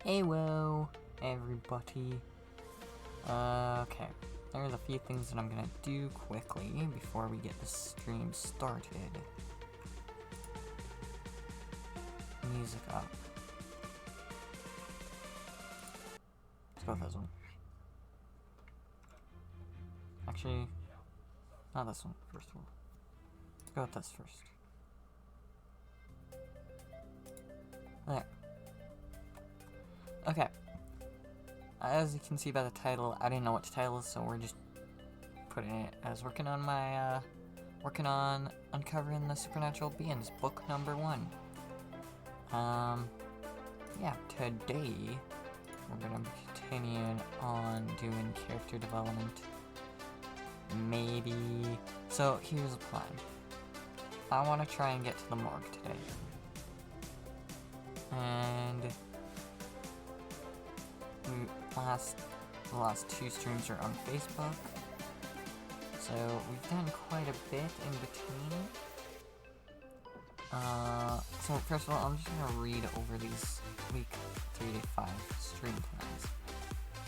Hello, everybody. Okay, there's a few things that I'm gonna do quickly before we get the stream started. Music up. Let's go with this one. Actually, not this one, first of all. Let's go with this first. There. Okay. As you can see by the title, I didn't know what the title is, so we're just putting it as working on Uncovering the Supernatural Beings, book number 1. Yeah, today we're gonna be continuing on doing character development. Maybe. So here's the plan. I want to try and get to the morgue today. And the last 2 streams are on Facebook. So we've done quite a bit in between. So first of all, I'm just gonna read over these week 3 to 5 stream plans.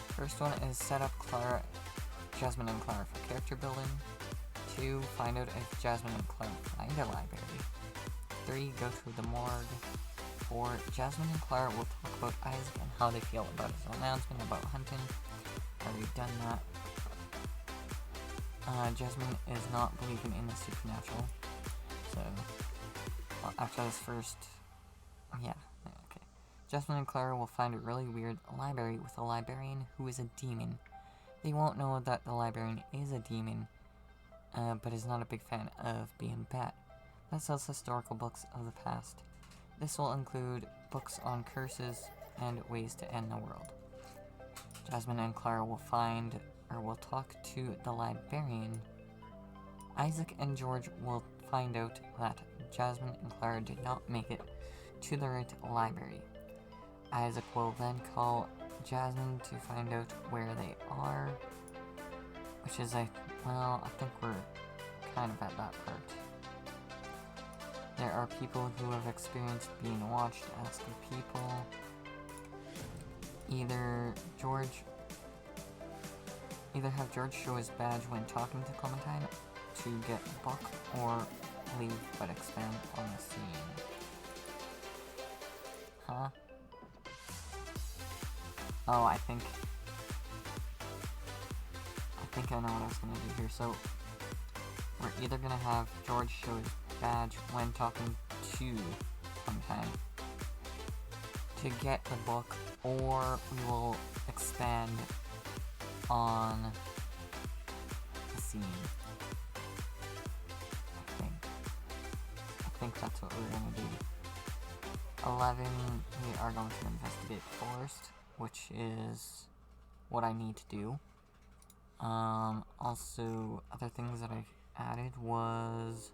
First one is set up Jasmine and Clara for character building. 2, find out if Jasmine and Clara find a library. 3, go to the morgue. 4, Jasmine and Clara will talk about Isaac and how they feel about his announcement about hunting. Already done that. Jasmine is not believing in the supernatural. So, after this first... Yeah, okay. Jasmine and Clara will find a really weird library with a librarian who is a demon. They won't know that the librarian is a demon, but is not a big fan of being bad. That sells historical books of the past. This will include books on curses and ways to end the world. Jasmine and Clara will talk to the librarian. Isaac and George will find out that Jasmine and Clara did not make it to the right library. Isaac will then call Jasmine to find out where they are, which is, I think we're kind of at that part. There are people who have experienced being watched. Ask the people. Either have George show his badge when talking to Clementine to get a book, or leave but expand on the scene. Huh? Oh, I think I know what I was gonna do here. So we're either gonna have George show his badge when talking to Clementine to get the book, or we will expand on the scene. I think that's what we're gonna do. 11, we are going to investigate Forest, which is what I need to do. Also, other things that I added was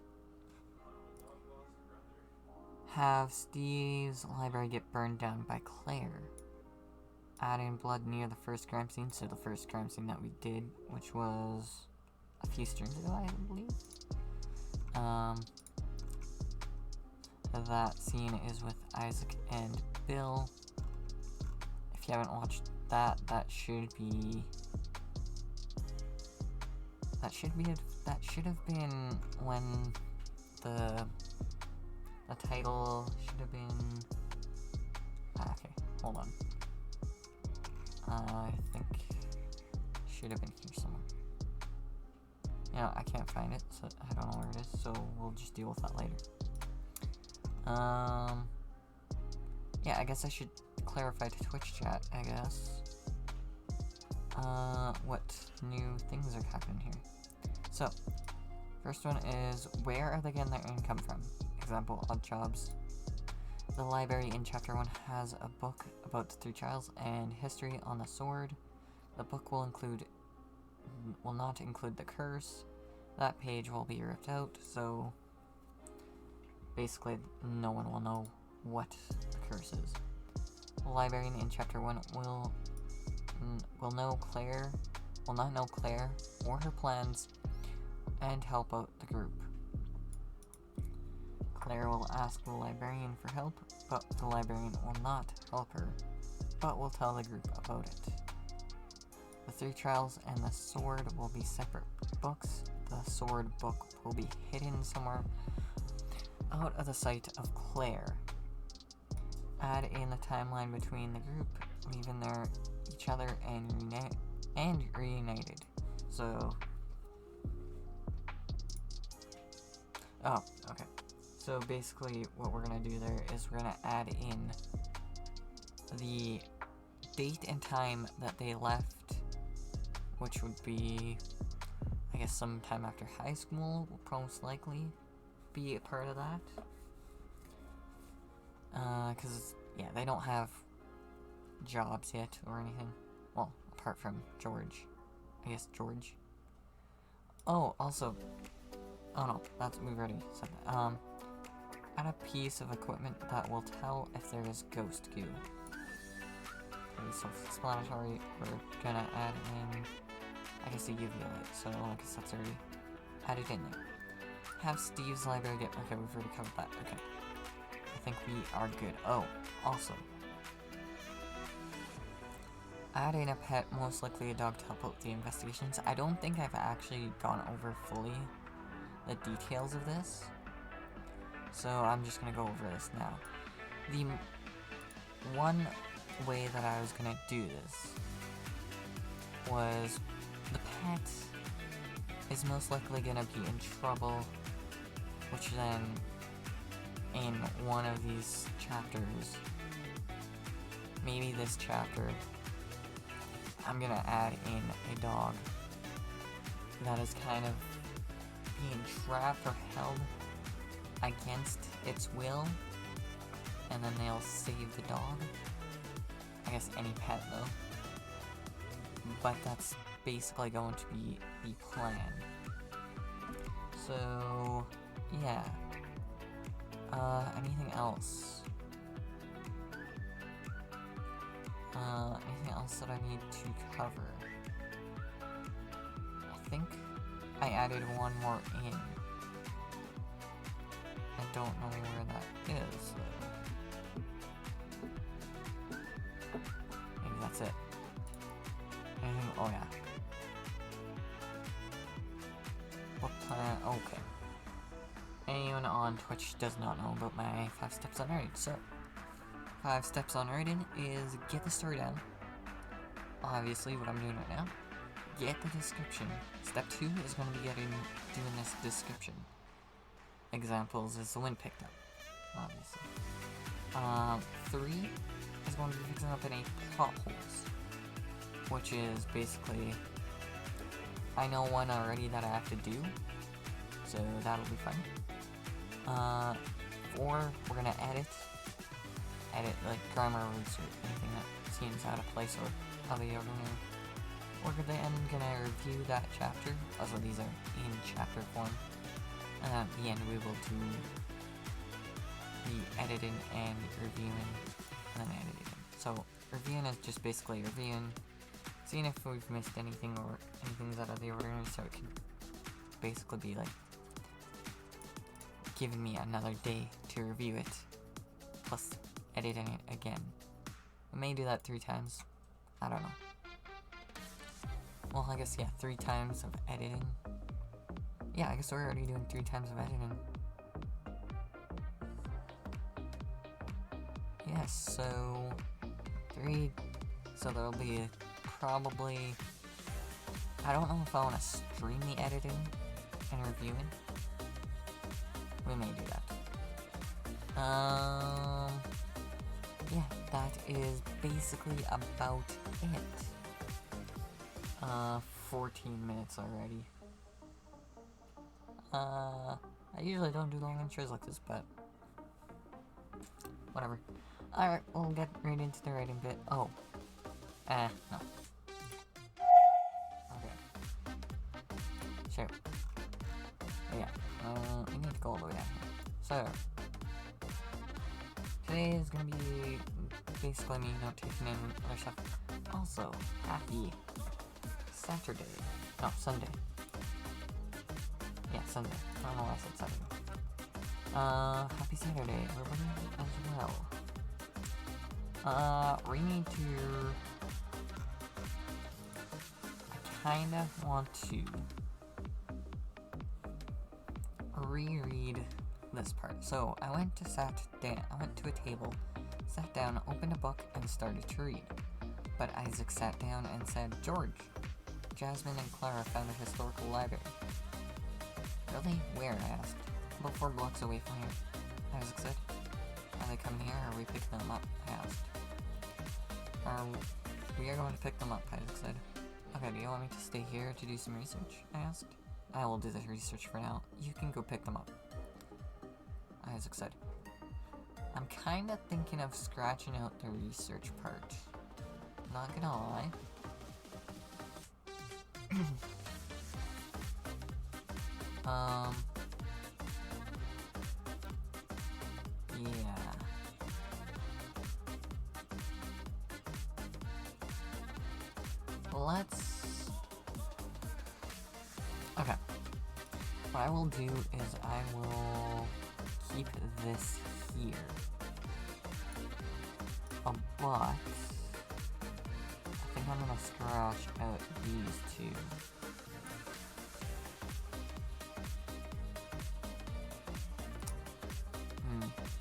have Steve's library get burned down by Claire. Adding blood near the first crime scene, so the first crime scene that we did, which was a few streams ago, I believe. That scene is with Isaac and Bill. If you haven't watched that, that should have been when the title should have been... okay, hold on. I think should have been here somewhere. You know, I can't find it, so I don't know where it is, so we'll just deal with that later. Yeah, I guess I should clarify to Twitch chat, I guess. What new things are happening here. So, first one is, where are they getting their income from? Example, Odd Jobs. The library in Chapter 1 has a book about the 3 Childs and history on the sword. The book will not include the curse. That page will be ripped out, so basically no one will know what the curse is. The librarian in Chapter 1 will not know Claire or her plans and help out the group. Claire will ask the librarian for help, but the librarian will not help her, but we'll tell the group about it. The Three Trials and the Sword will be separate books. The Sword book will be hidden somewhere out of the sight of Claire. Add in the timeline between the group, leaving each other and reunited. So, oh, okay. So basically, what we're gonna do there is we're gonna add in the date and time that they left, which would be, I guess, sometime after high school, will most likely be a part of that. Because, yeah, they don't have jobs yet or anything. Well, apart from George. I guess George. Oh, also, oh no, we've already said that. Add a piece of equipment that will tell if there is ghost goo. Pretty self-explanatory. We're gonna add in, I guess, a UV light, so I guess that's already added in there. Have Steve's library get, okay, we've already covered that, okay. I think we are good. Oh, also, add in a pet, most likely a dog, to help out with the investigations. I don't think I've actually gone over fully the details of this, so I'm just gonna go over this now. The one way that I was gonna do this was the pet is most likely gonna be in trouble, which then in one of these chapters, maybe this chapter, I'm gonna add in a dog that is kind of being trapped or held against its will, and then they'll save the dog. I guess any pet though. But that's basically going to be the plan. So, yeah. Anything else? Anything else that I need to cover? I think I added one more in. I don't know where that is, though. Maybe that's it. Oh yeah. What plan? Okay. Anyone on Twitch does not know about my 5 steps on writing. So, 5 steps on writing is get the story down. Obviously, what I'm doing right now. Get the description. Step 2 is going to be doing this description. Examples is the wind picked up, obviously. 3 is going to be fixing up any plot holes, which is basically, I know one already that I have to do, so that'll be fun. 4, we're gonna edit like grammar words or anything that seems out of place or out of the ordinary. We're then gonna review that chapter, also these are in chapter form, and at the end we will do the editing and reviewing, and then editing. So reviewing is just basically reviewing, seeing if we've missed anything or anything's out of the ordinary, so it can basically be like giving me another day to review it, plus editing it again. I may do that 3 times, I don't know. Well, I guess, yeah, 3 times of editing. Yeah, I guess we're already doing 3 times of editing. Yeah, so 3, so there'll be probably, I don't know if I want to stream the editing and reviewing. We may do that. Yeah, that is basically about it. 14 minutes already. I usually don't do long intros like this, but whatever. Alright, we'll get right into the writing bit. Oh. No. Okay. Sure. Oh, yeah. We need to go all the way down here. So, today is gonna be basically me taking in other stuff. Also, happy Saturday. No, Sunday. Yeah, Sunday. I don't know why I said Saturday. Happy Saturday, everybody, as well. We need to... I kinda want to reread this part. So, I went to a table, sat down, opened a book, and started to read. But Isaac sat down and said, "George, Jasmine and Clara found a historical library." "Really? Where?" I asked. "About 4 blocks away from here," Isaac said. "Are they coming here, or are we picking them up?" I asked. We are going to pick them up," Isaac said. "Okay, do you want me to stay here to do some research?" I asked. "I will do the research for now. You can go pick them up," Isaac said. I'm kinda thinking of scratching out the research part. Not gonna lie. Yeah. Let's... Okay. What I will do is I will keep this here. But I think I'm gonna scratch out these two.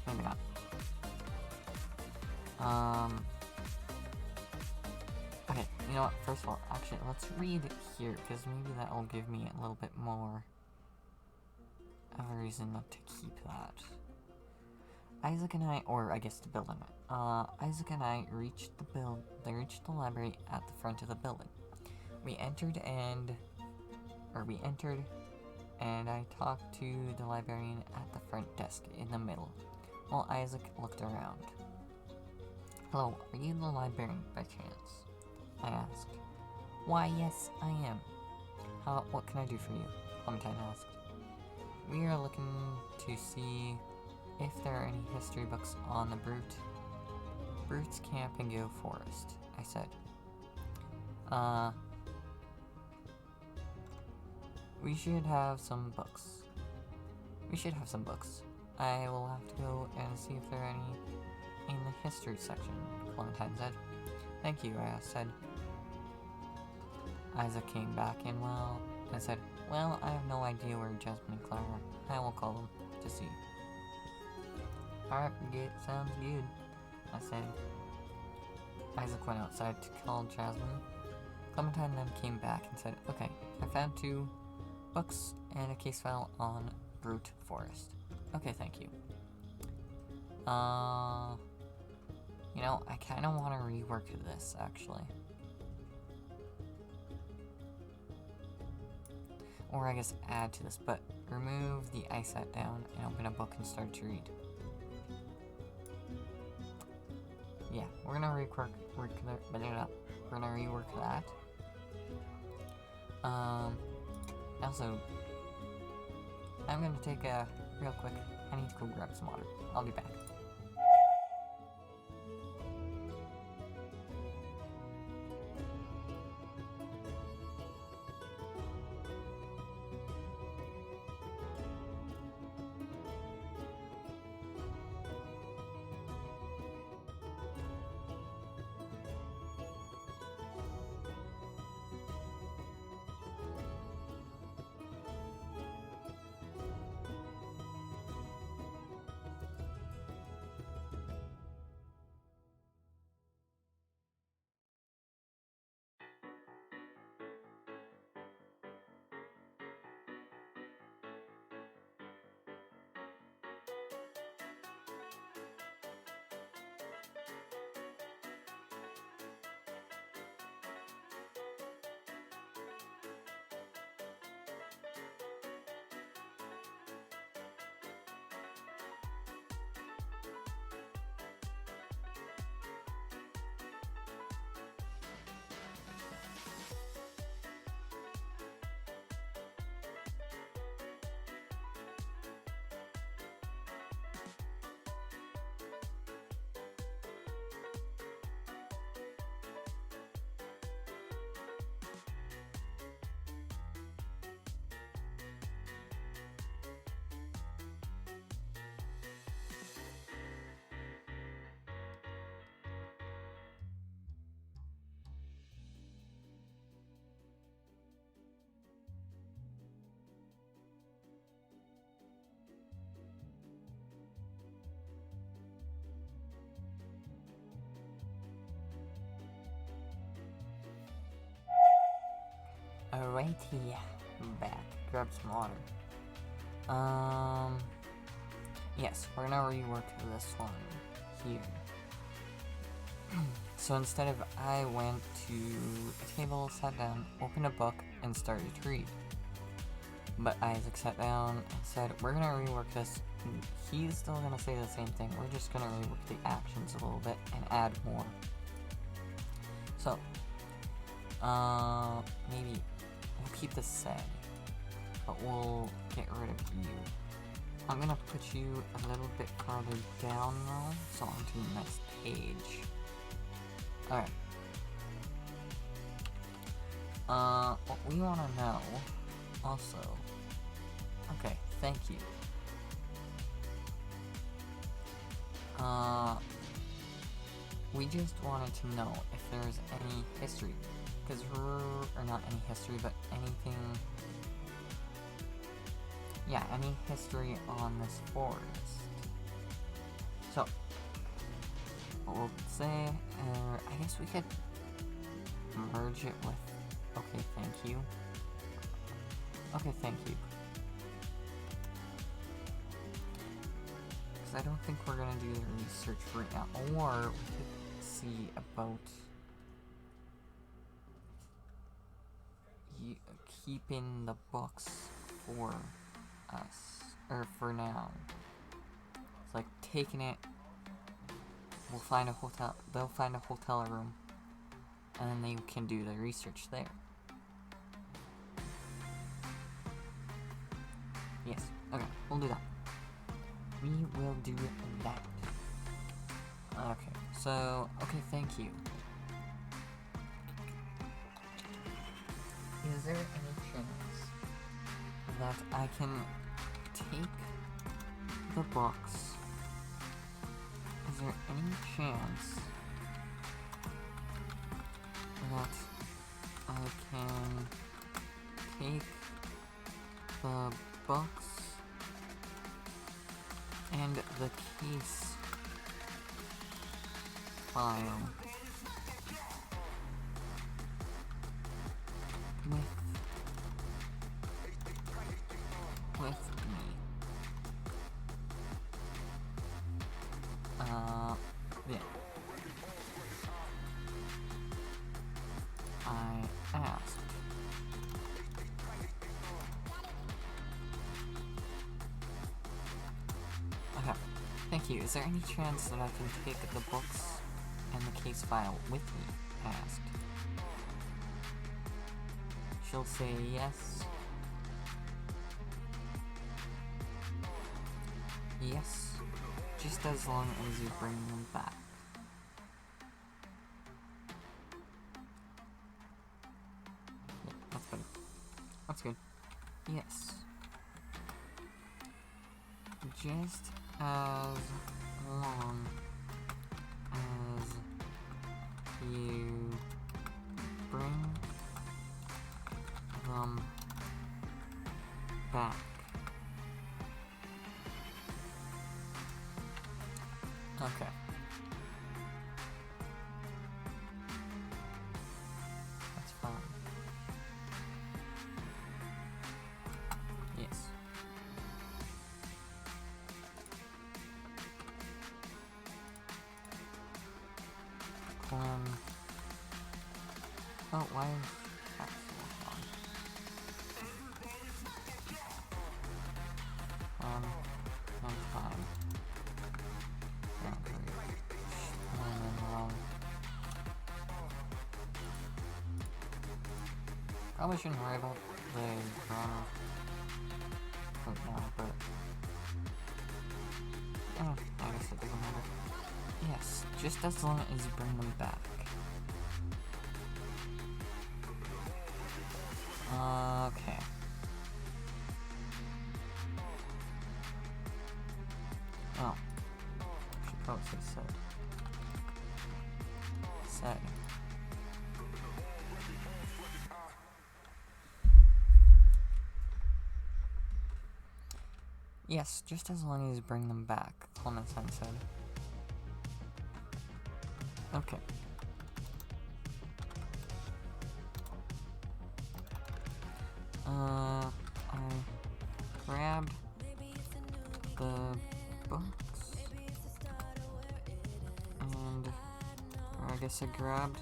Maybe not. Okay, you know what, first of all, actually, let's read here, because maybe that will give me a little bit more of a reason not to keep that. Isaac and I, or I guess the building. Isaac and I reached the library at the front of the building. We entered, and I talked to the librarian at the front desk in the middle, while Isaac looked around. "Hello, are you the librarian by chance?" I asked. "Why, yes, I am. What can I do for you?" Clementine asked. "We are looking to see if there are any history books on the Brute's Camp and Go Forest," I said. We should have some books. I will have to go and see if there are any in the history section," Clementine said. "Thank you," I said. Isaac came back in and I said, "Well, I have no idea where Jasmine and Clara are. I will call them to see." "Alright, sounds good," I said. Isaac went outside to call Jasmine. Clementine then came back and said, "Okay, I found 2 books and a case file on Brute Forest." "Okay, thank you." You know, I kinda wanna rework this, actually. Or I guess add to this, but remove the "I sat down and opened a book and started to read." Yeah, we're gonna rework that. Also, I'm gonna take a real quick, I need to go grab some water. I'll be back. Alrighty, back. Grab some water. Yes, we're gonna rework this one here. So instead of I went to a table, sat down, opened a book, and started to read. But Isaac sat down and said, we're gonna rework this. He's still gonna say the same thing. We're just gonna rework the actions a little bit and add more. So, maybe we'll keep this sad, but we'll get rid of you. I'm gonna put you a little bit farther down though, so onto the next page. Alright. What we wanna know, also, okay, thank you. We just wanted to know if there's any history, because or not any history, but anything, yeah, any history on this forest. So, what we'll say, I guess we could merge it with, okay, thank you. Okay, thank you. Because I don't think we're gonna do the research right now, or we could see about keeping the books for us, or for now. It's like taking it, we'll find a hotel, they'll find a hotel room, and then they can do the research there. Yes, okay, we'll do that. We will do that. Okay, so, okay, thank you. Is there any chance that I can take the books? Is there any chance that I can take the books and the case file with me? Yeah. I asked. Okay, thank you. Is there any chance that I can take the books and the case file with me? Asked. She'll say yes. Yes, just as long as you bring them back. Yeah, that's good. That's good. Yes. Just as long as you bring them back. Okay. That's fine. Yes. Oh, why is that so long? One time. Probably shouldn't worry about the corona right now, but I guess it doesn't matter. Yes, just as long as you bring them back. Okay. Oh. Should probably say said. Said. Yes, just as long as you bring them back, Clementine said. Okay. guess I grabbed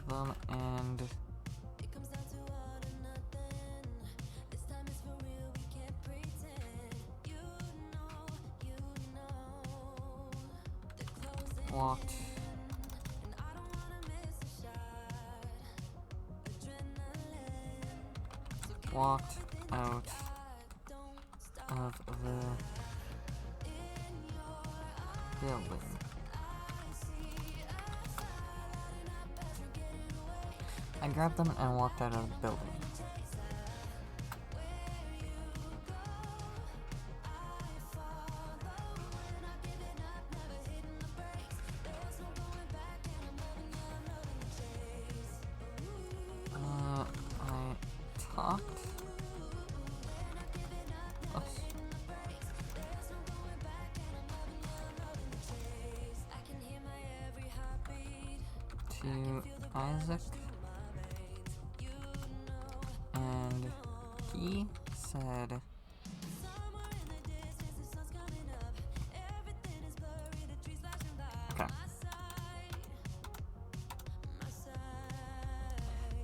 them and walked out of the building. I grabbed them and walked out of the building. I talked. Oops. To Isaac, and he said, okay,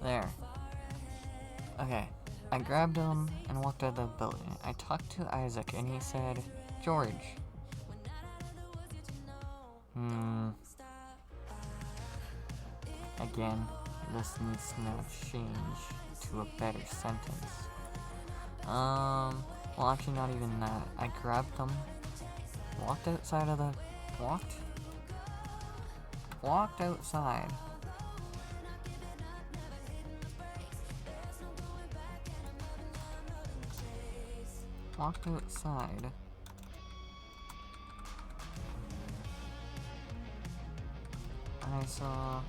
there, okay, I grabbed him and walked out of the building. I talked to Isaac and he said, George. Again, this needs to now change to a better sentence. Well, actually not even that. I grabbed them, walked outside, walked outside, and I saw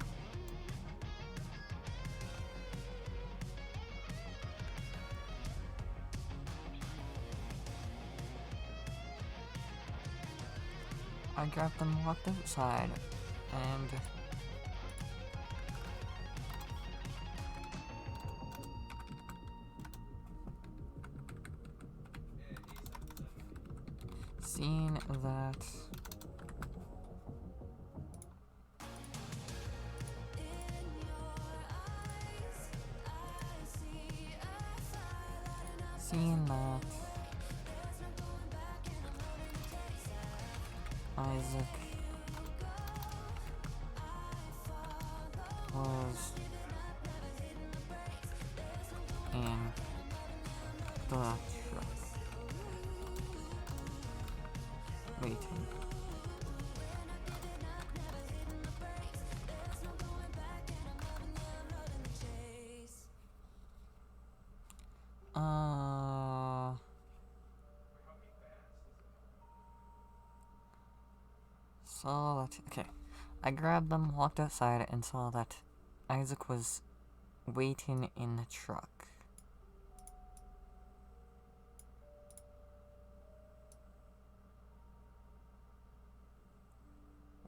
I grabbed them, walked outside, and seeing that Isaac was in the truck waiting. Saw that. Okay. I grabbed them, walked outside, and saw that Isaac was waiting in the truck.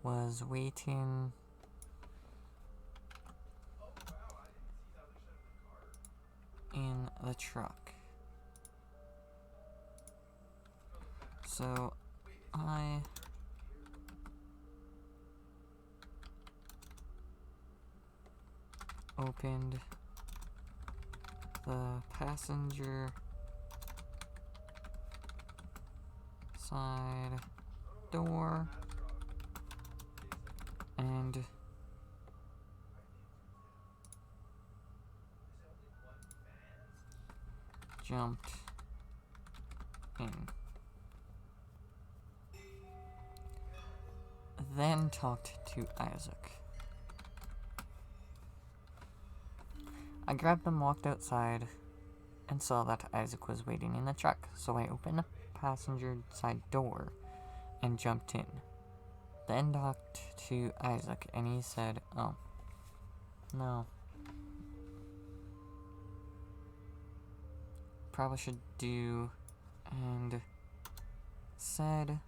Was waiting in the truck. So I opened the passenger side door and jumped in. Then talked to Isaac. I grabbed them, walked outside, and saw that Isaac was waiting in the truck, so I opened the passenger side door and jumped in. Then talked to Isaac, and he said, oh, no. Probably should do, and said,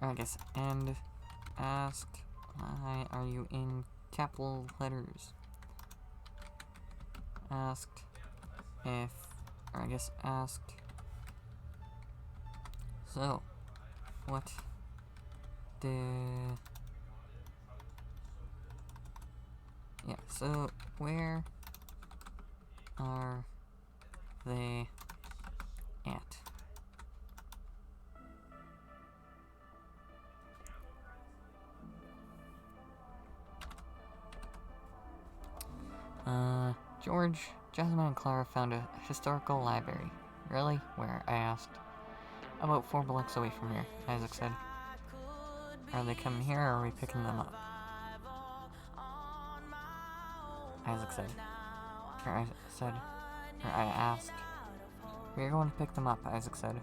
I guess, and asked, why are you in capital letters? asked if, or I guess asked, so, what did, yeah, so, where are they at? George, Jasmine, and Clara found a historical library. Really? Where? I asked. About 4 blocks away from here, Isaac said. Are they coming here, or are we picking them up? Isaac said. I asked. We're going to pick them up, Isaac said.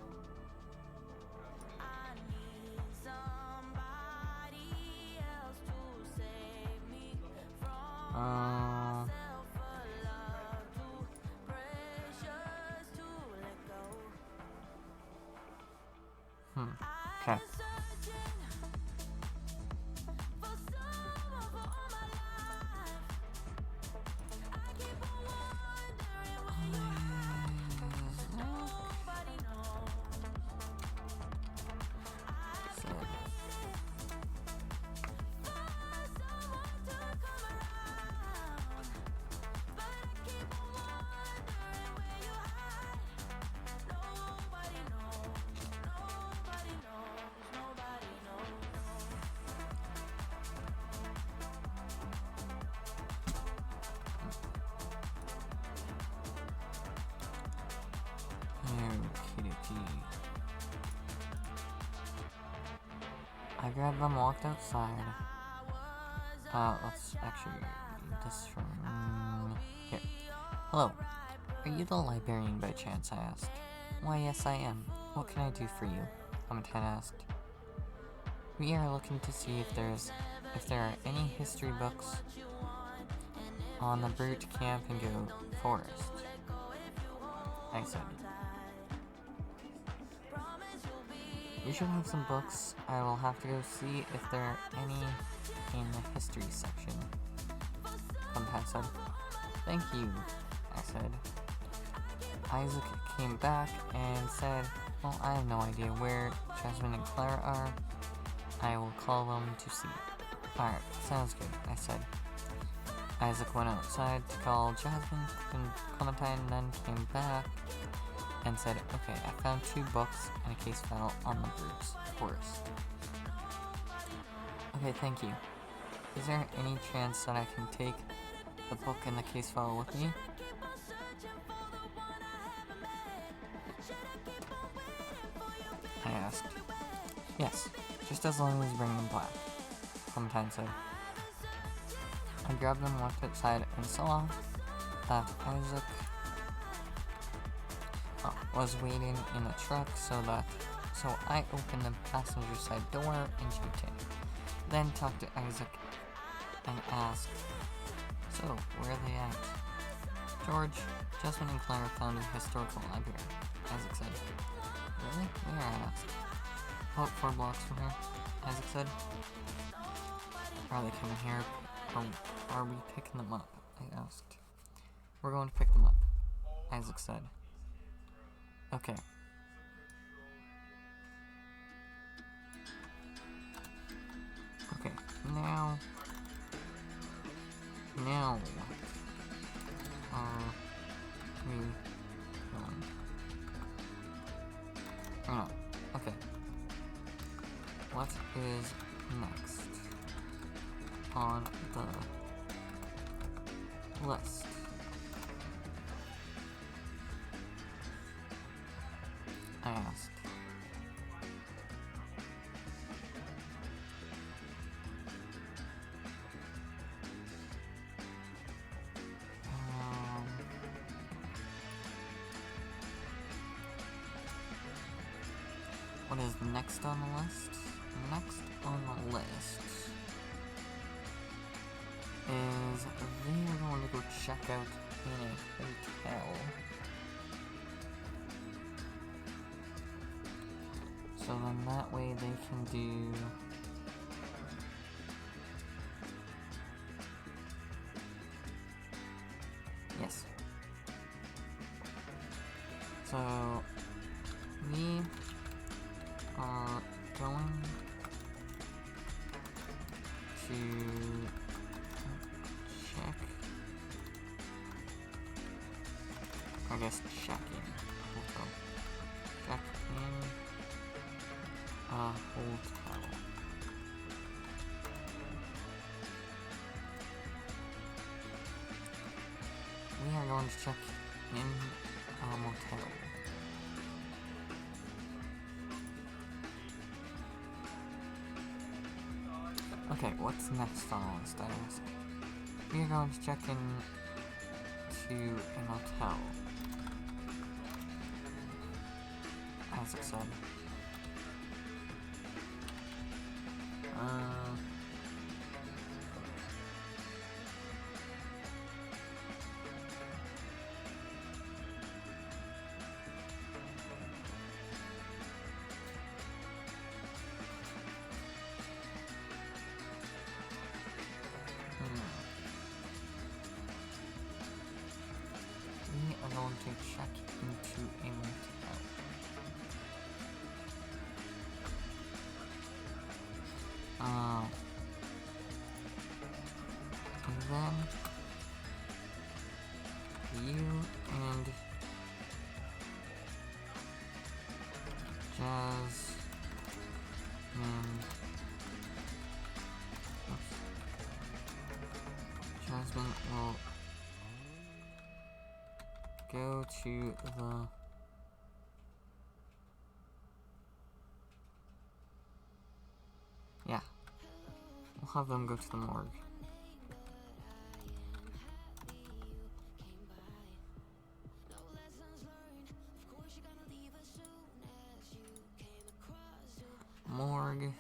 Okay. I grabbed them, walked outside. Let's actually read this from here. Hello. Are you the librarian by chance? I asked. Why, yes, I am. What can I do for you? Clementine asked. We are looking to see if there are any history books on the Brute Camp and Go Forest. I said. We should have some books. I will have to go see if there are any in the history section. Clementine said. Thank you, I said. Isaac came back and said, well, I have no idea where Jasmine and Clara are. I will call them to see. Alright, sounds good, I said. Isaac went outside to call Jasmine and Clementine, then came back and said, okay, I found 2 books and a case file on the Brute's Forest. Okay, thank you. Is there any chance that I can take the book and the case file with me? I asked. Yes, just as long as you bring them back, Clementine said. I grabbed them, walked outside, and saw that Isaac was waiting in the truck, so I opened the passenger side door and jumped in. Then talked to Isaac and asked, so, where are they at? George, Jasmine, and Clara found a historical library, Isaac said. Really? Where? I asked. About 4 blocks from here, Isaac said. Are they coming here, or are we picking them up? I asked. We're going to pick them up, Isaac said. Okay. Okay, now what are we going? Oh, okay. What is next on the list? I asked. What is next on the list? Next on the list is they are going to go check out in a hotel. So then that way they can do yes, So we are going to check, I guess check in hotel. Check in a hotel. We are going to check in a motel. Okay, what's next on our list, I ask? We are going to check in to a motel. As I said. We are going to check into a motel. And then you and Jasmine will go to the we'll have them go to the morgue. Morgue.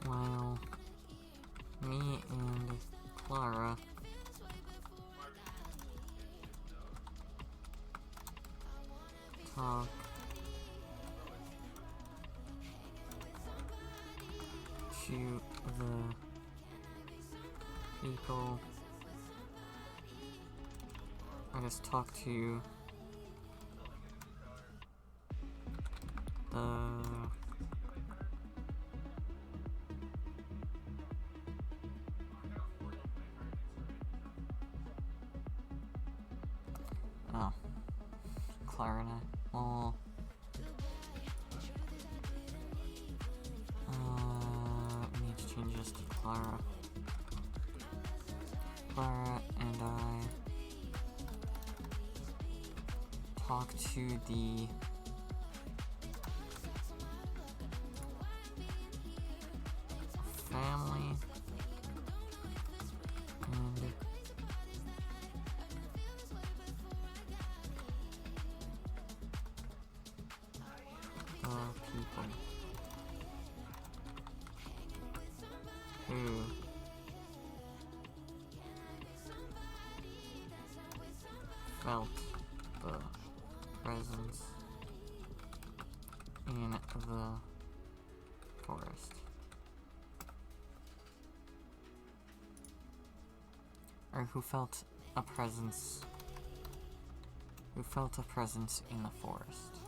While me and Clara talk to the people, I guess talk to the Clara and I will need to change this to Clara. Clara and I talk to the family and people who felt the presence in the forest. Or who felt a presence in the forest.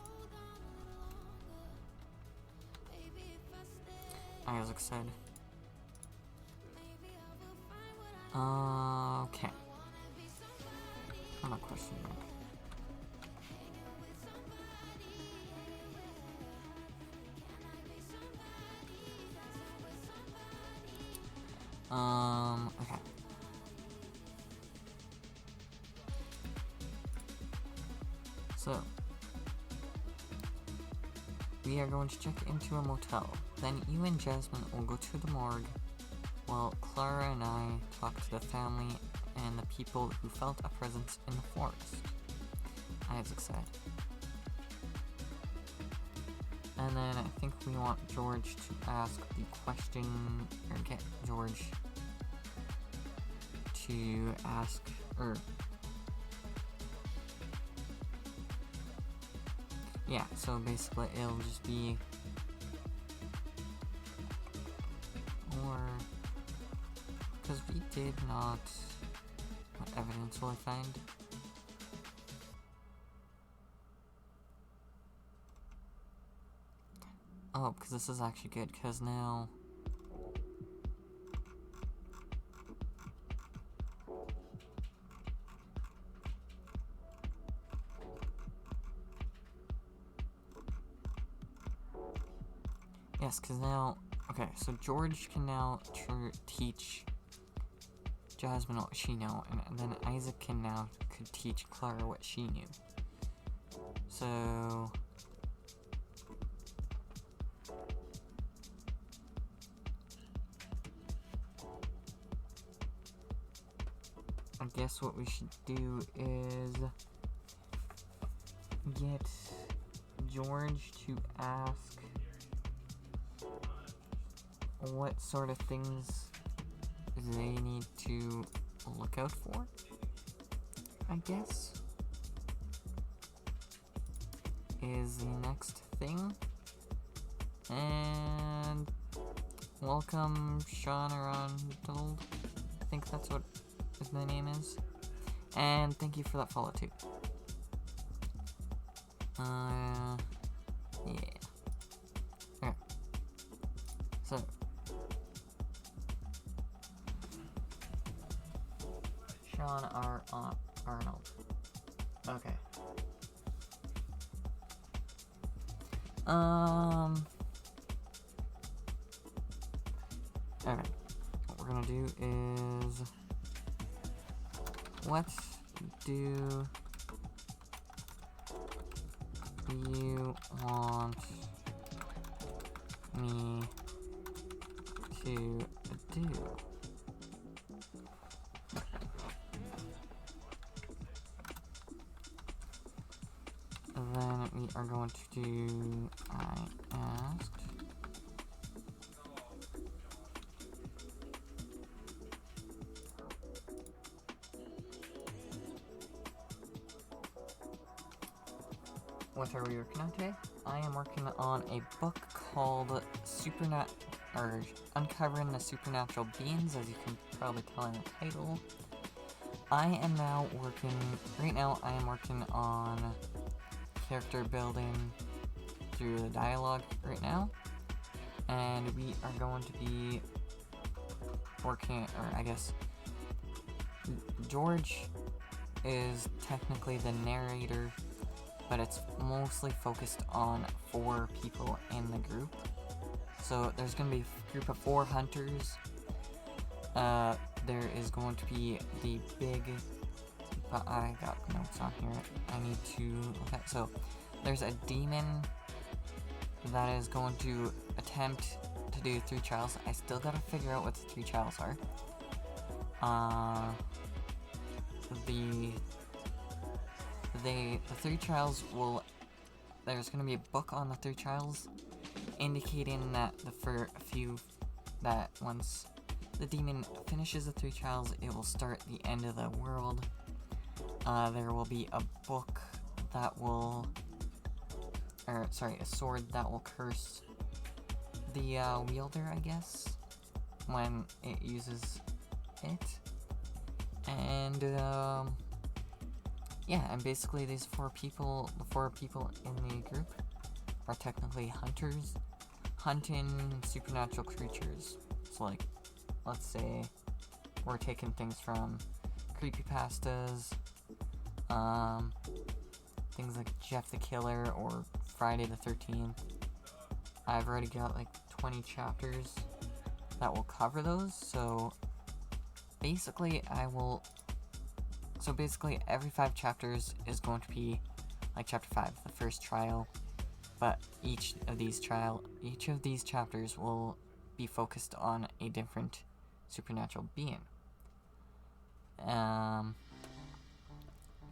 Isaac said. Okay. I'm not questioning that. Okay. So, we are going to check into a motel. Then you and Jasmine will go to the morgue, while Clara and I talk to the family and the people who felt a presence in the forest. Isaac said. And then I think we want George to ask the question, or get George to ask, yeah, so basically it'll just be, or Because we did not... What evidence will I find? Oh, because this is actually good, because now... Yes, because now... Okay, so George can now teach Jasmine what she knew, and then Isaac can now could teach Clara what she knew. So... I guess what we should do is get George to ask what sort of things they need to look out for, I guess, is the next thing. And welcome, Sean Arundel. I think that's what his name is. And thank you for that follow too. Yeah. Okay. So. Sean R. Arnold. Okay. Okay. What we're gonna do is... What do you want me to do? And then we are going to do I asked. What are we working on today? I am working on a book called Uncovering the Supernatural Beings, as you can probably tell in the title. Right now I am working on character building through the dialogue right now. And we are going to be working, or I guess, George is technically the narrator, but it's mostly focused on 4 people in the group. So there's going to be a group of 4 hunters. There is going to be the big... I got notes on here. I need to look at... So, there's a demon that is going to attempt to do 3 trials. I still gotta figure out what the 3 trials are. The 3 trials will... There's gonna be a book on the 3 trials indicating that that once the demon finishes the 3 trials, it will start the end of the world. There will be a book that will... a sword that will curse the wielder, I guess, when it uses it. And, yeah, and basically these 4 people, the 4 people in the group, are technically hunters, hunting supernatural creatures. So, like, let's say we're taking things from creepypastas, things like Jeff the Killer or Friday the 13th. I've already got like 20 chapters that will cover those, so basically every 5 chapters is going to be like chapter 5, the first trial, but each of these chapters will be focused on a different supernatural being.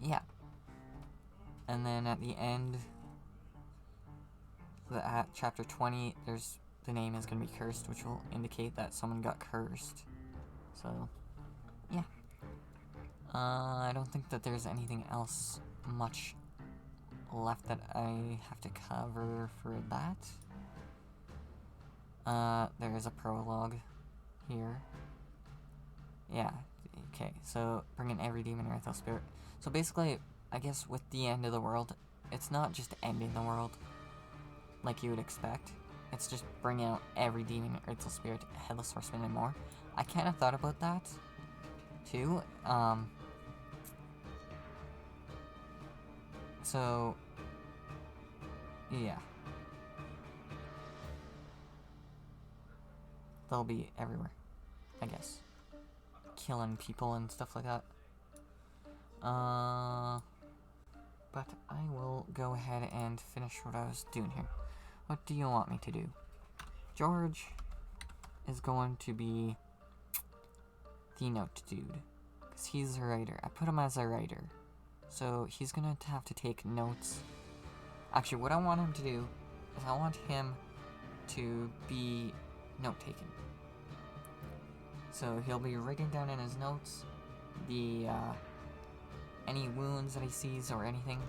Yeah. And then at the end, at chapter 20, the name is going to be cursed, which will indicate that someone got cursed. So, yeah. I don't think that there's anything else much left that I have to cover for that. There is a prologue here. Yeah, okay, so bring in every demon or earthly spirit. So basically, I guess with the end of the world, it's not just ending the world like you would expect. It's just bringing out every demon, earthly spirit, headless horseman, and more. I kind of thought about that too. So yeah, they'll be everywhere, I guess, killing people and stuff like that. But I will go ahead and finish what I was doing here. What do you want me to do? George is going to be the note dude, because he's a writer. I put him as a writer, so he's gonna have to take notes. Actually, what I want him to do is I want him to be note-taking. So he'll be writing down in his notes the any wounds that he sees or anything.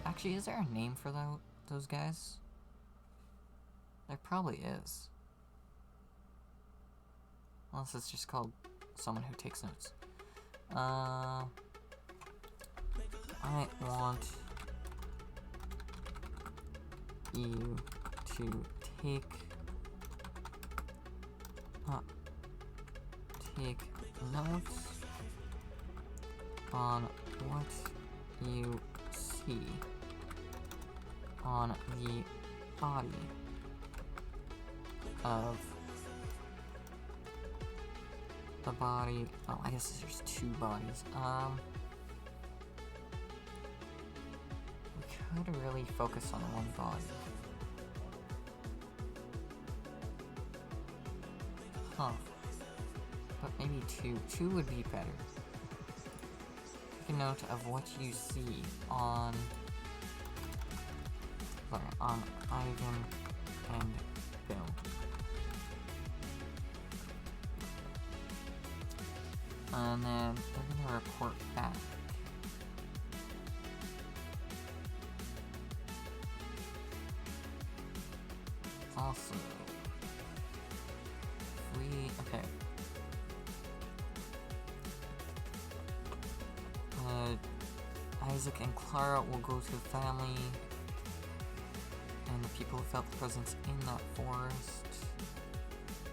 Actually, is there a name for those guys? There probably is. Unless it's just called someone who takes notes. I want you to take notes on what you see on the body of the body. Oh, I guess there's two bodies. We could really focus on one body. Huh. But maybe two. Two would be better. Take a note of what you see on Ivan and Bill. And then they're gonna report back. Also, okay. Isaac and Clara will go to the family and the people who felt the presence in that forest.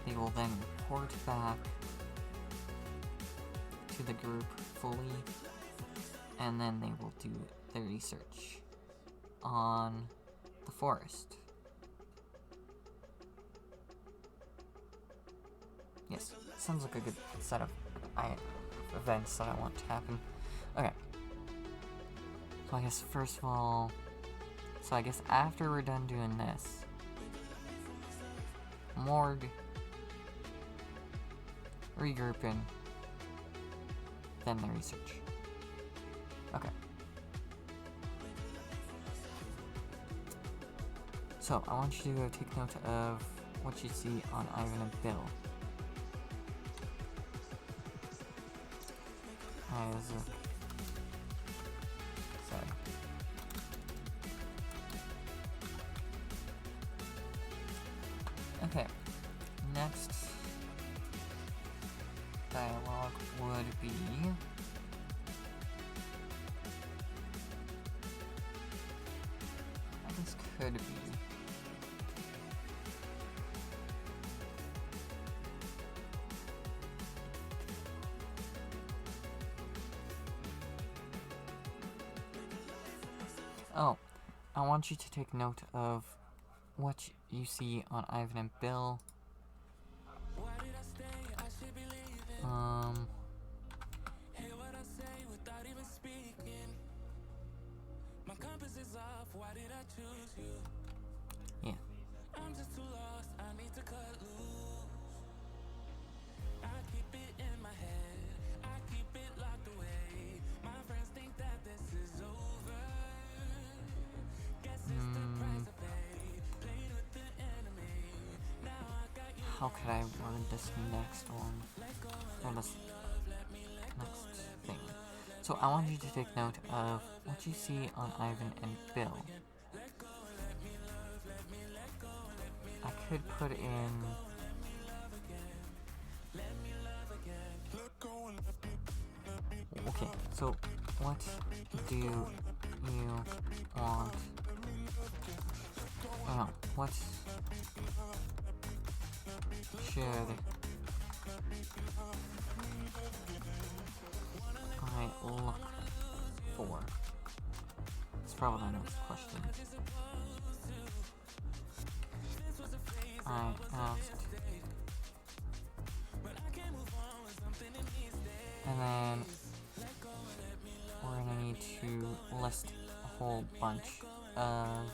They will then report back to the group fully, and then they will do their research on the forest. Yes, sounds like a good set of events that I want to happen. Okay. So I guess first of all, after we're done doing this, morgue, regrouping, then the research. Okay. So I want you to take note of what you see on Ivan and Bill. Isaac. Sorry. Okay. Next dialogue would be this could be oh, I want you to take note of what you see on Ivan and Bill. Yeah. I'm just too lost, I need to cut loose. I keep it in my head, I keep it locked away. My friends think that this is over. Guess it's the price I pay. Played with the enemy. Now I got you. How could I word this next one? Or this next thing. So I want you to take note of what you see on Ivan and Bill. I could put in Okay, so what do you want? Oh, what should I look for? It's probably the next question. I asked. And then we're gonna need to list a whole bunch of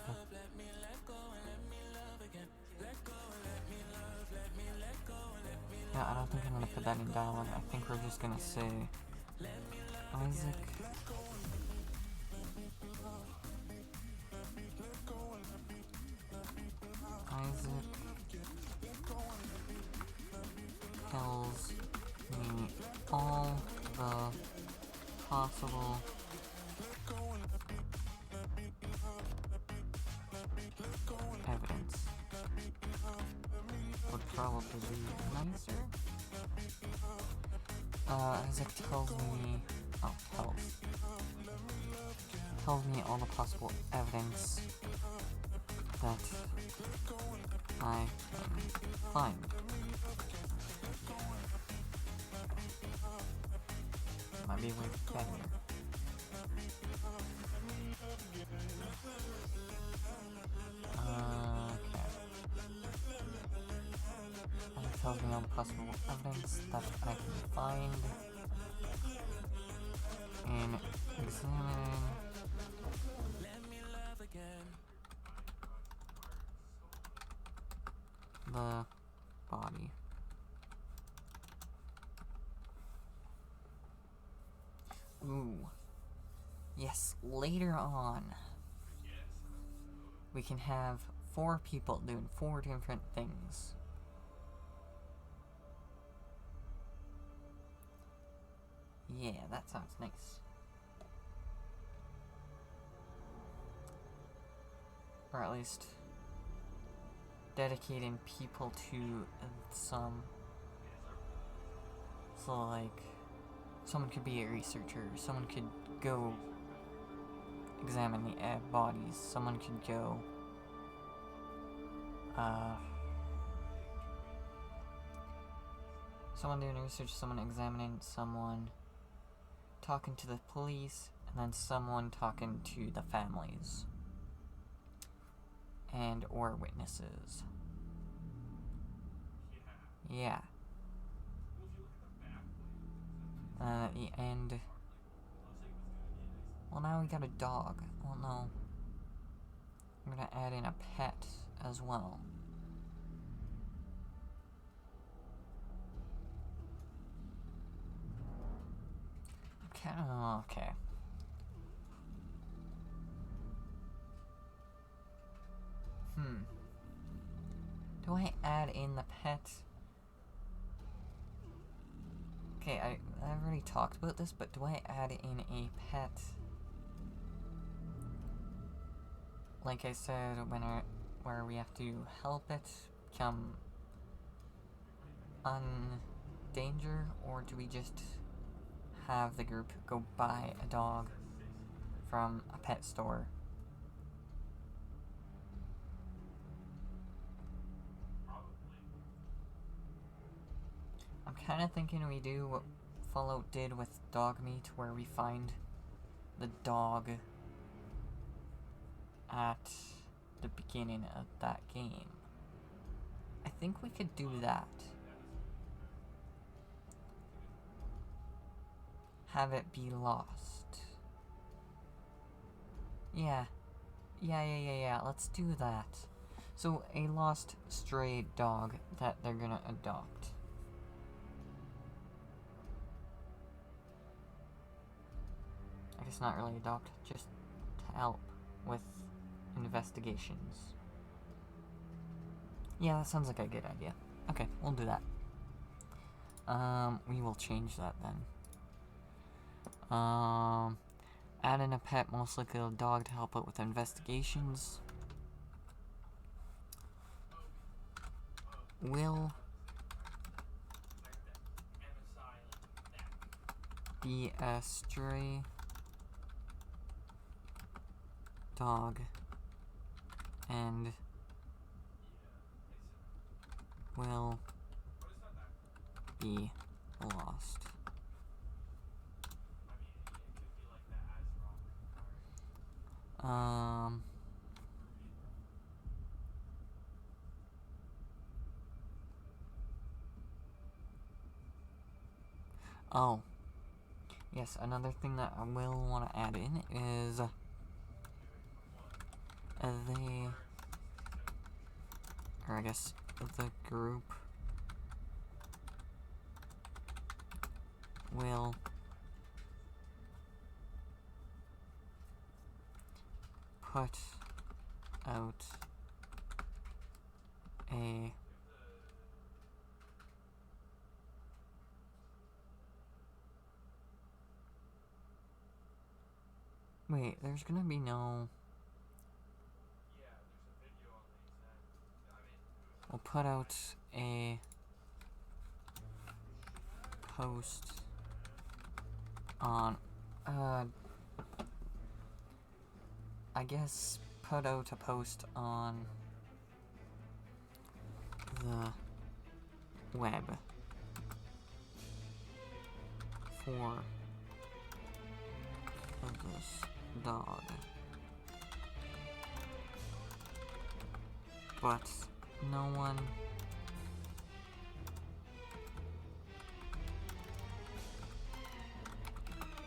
yeah, I don't think I'm gonna put that in dialogue. I think we're just gonna say Isaac tells me all the possible evidence. Would probably be nicer. Isaac tells me, tells me all the possible evidence that I can find. Might be way better. Okay. It tells me all the possible evidence that I can find in examining the body. Ooh. Yes, later on, we can have 4 people doing 4 different things. Yeah, that sounds nice. Or at least dedicating people to some. So, like, someone could be a researcher, someone could go examine the bodies, someone could go, someone doing research, someone examining, someone talking to the police, and then someone talking to the families and or witnesses. Yeah. At the end. Well, now we got a dog. Well, no. I'm gonna add in a pet as well. Okay. Do I add in the pet? Okay, I've already talked about this, but do I add in a pet? Like I said, where we have to help it become danger, or do we just have the group go buy a dog from a pet store? I'm kind of thinking we do what Fallout did with Dogmeat, where we find the dog at the beginning of that game. I think we could do that. Have it be lost. Yeah, let's do that. So, a lost stray dog that they're gonna adopt. I guess not really adopt, just to help with investigations. Yeah, that sounds like a good idea. Okay, we'll do that. We will change that then. Add in a pet, most likely a dog, to help out with investigations. Will be a stray dog and will be lost. Oh, yes, another thing that I will want to add in is or I guess the group will put out a wait, there's gonna be no we'll put out a post on I guess put out a post on the web for this dog, but no one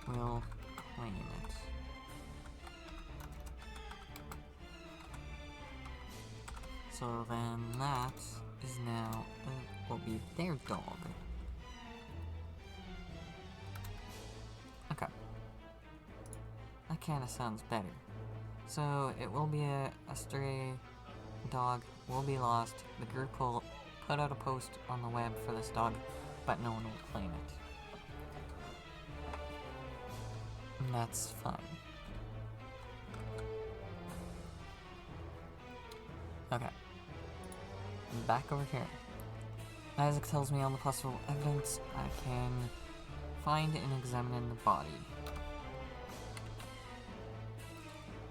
will claim it. So then that is now will be their dog. Okay. That kind of sounds better. So it will be a stray dog will be lost. The group will put out a post on the web for this dog, but no one will claim it. And that's fine. Okay. Back over here. Isaac tells me all the possible evidence I can find and examine the body.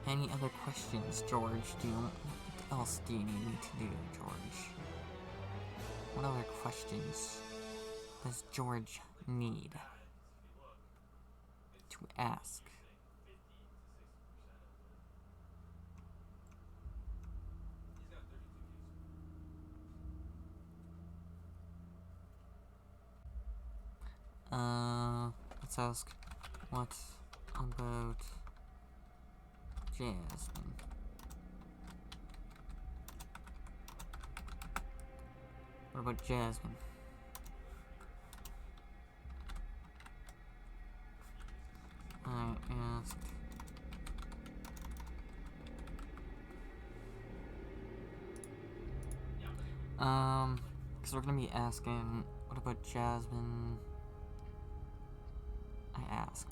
Any other questions, George? What else do you need me to do, George? What other questions does George need to ask? Let's ask, what about Jasmine? What about Jasmine? I asked. Because we're gonna be asking, what about Jasmine? I asked.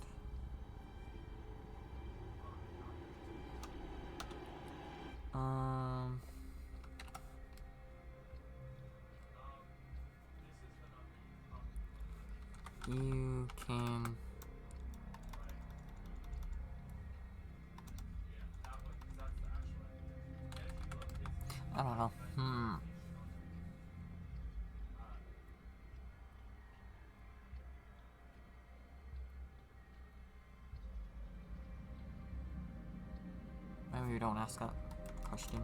You can I don't know. Maybe we don't ask that question.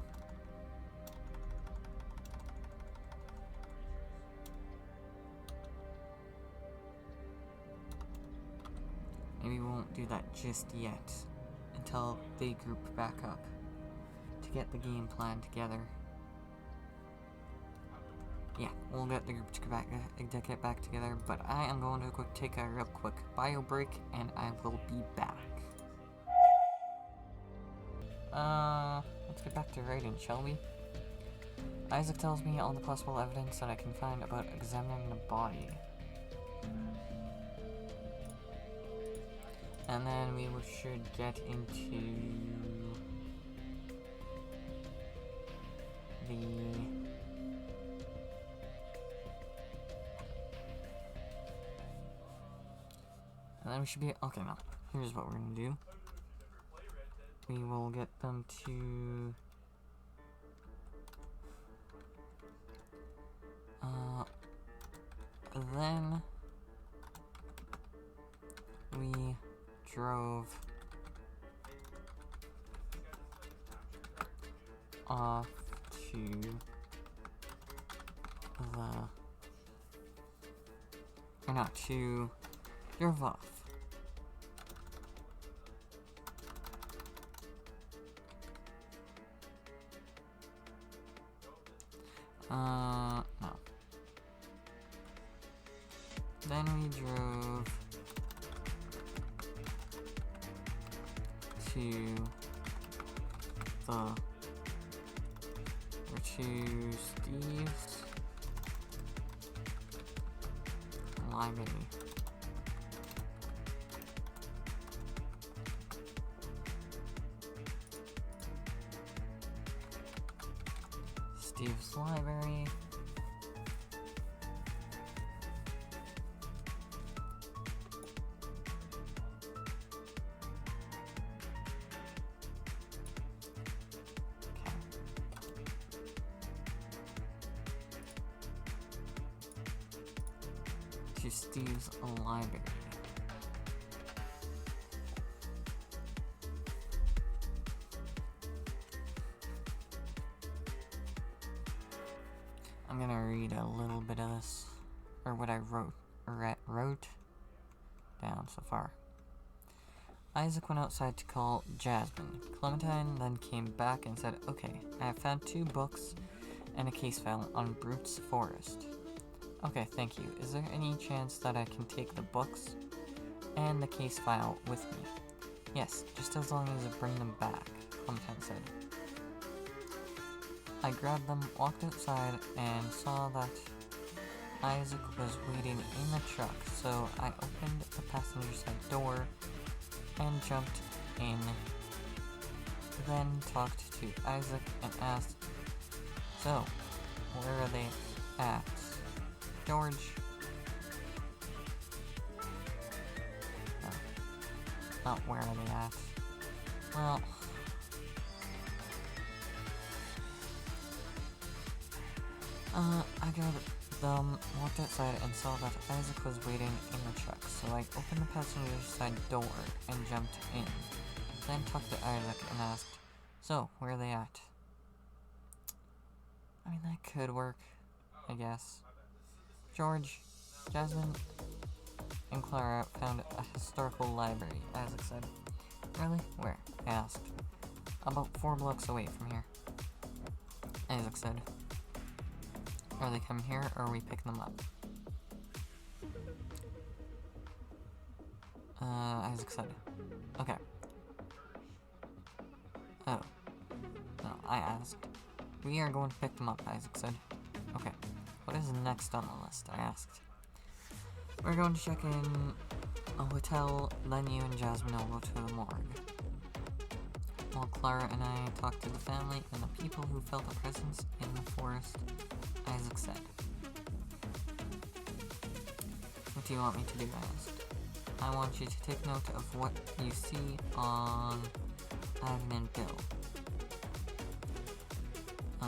Maybe we won't do that just yet until they group back up to get the game plan together. Yeah, we'll get the group to get back together, but I am going to take a real quick bio break, and I will be back. Let's get back to writing, shall we? Isaac tells me all the possible evidence that I can find about examining the body. And then we should get into then we should be, okay, now, here's what we're gonna do. We will get them to, then we drove off to drove off. No. Then we drove to Steve's library. Steve's library. To Steve's library. I'm gonna read a little bit of this, or what I wrote down so far. Isaac went outside to call Jasmine. Clementine then came back and said, "Okay, I have found 2 books and a case file on Brute's Forest." "Okay, thank you. Is there any chance that I can take the books and the case file with me?" "Yes, just as long as you bring them back," Clementine said. I grabbed them, walked outside, and saw that Isaac was waiting in the truck, so I opened the passenger side door and jumped in, then talked to Isaac and asked, "So, where are they at, George?" No, not where are they at. Well, I grabbed them, walked outside, and saw that Isaac was waiting in the truck, so I opened the passenger side door and jumped in. Then talked to Isaac and asked, "So, where are they at?" I mean, that could work, I guess. "George, Jasmine, and Clara found a historical library," Isaac said. "Really? Where?" I asked. "About 4 blocks away from here," Isaac said. "Are they coming here, or are we picking them up?" Isaac said, "Okay." "Oh. No," I asked. "We are going to pick them up," Isaac said. "Okay. What is next on the list?" I asked. "We're going to check in a hotel, then you and Jasmine will go to the morgue." While Clara and I talked to the family and the people who felt a presence in the forest, Isaac said, "What do you want me to do?" I asked. "I want you to take note of what you see on Ivan and Bill. I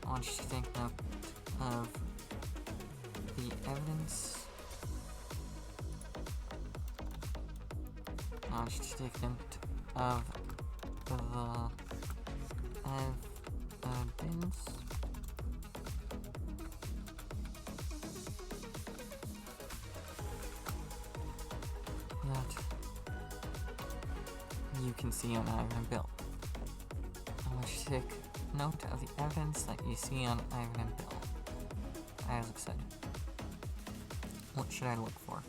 want you to take note of the evidence. I want you to take note of the evidence that you can see on Ivan and Bill. I want you to take note of the evidence that you see on Ivan and Bill," Isaac said. "What should I look for?"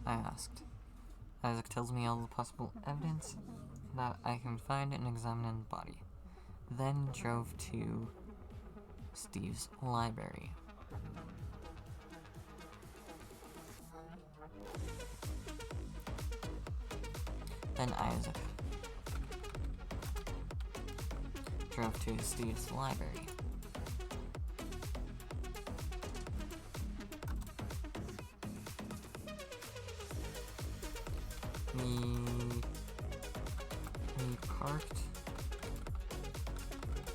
I asked. Isaac tells me all the possible evidence that I can find and examine in the body, then drove to Steve's library. Then Isaac drove to Steve's library.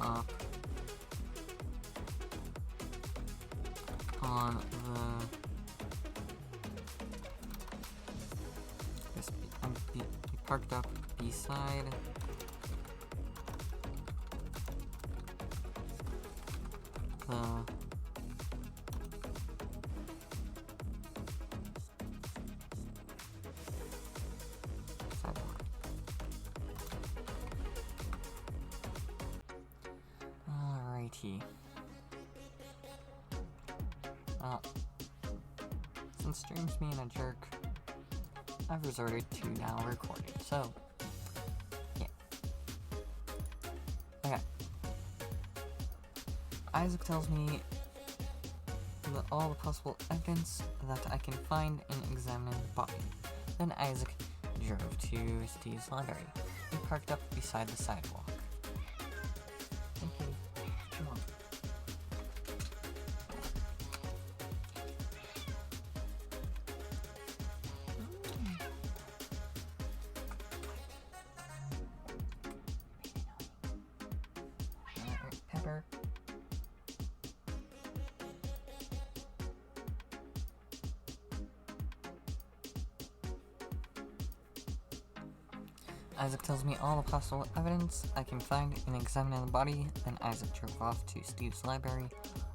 up on the we parked up beside the sidewalk. Alrighty. Well, since stream's being a jerk, I've resorted to now recording, so yeah. Okay. Isaac tells me that all the possible evidence that I can find in examining the body. Then Isaac drove to Steve's library. He parked up beside the sidewalk. Okay, come on. Pepper. Isaac tells me all the possible evidence I can find in examining the body, then Isaac drove off to Steve's library.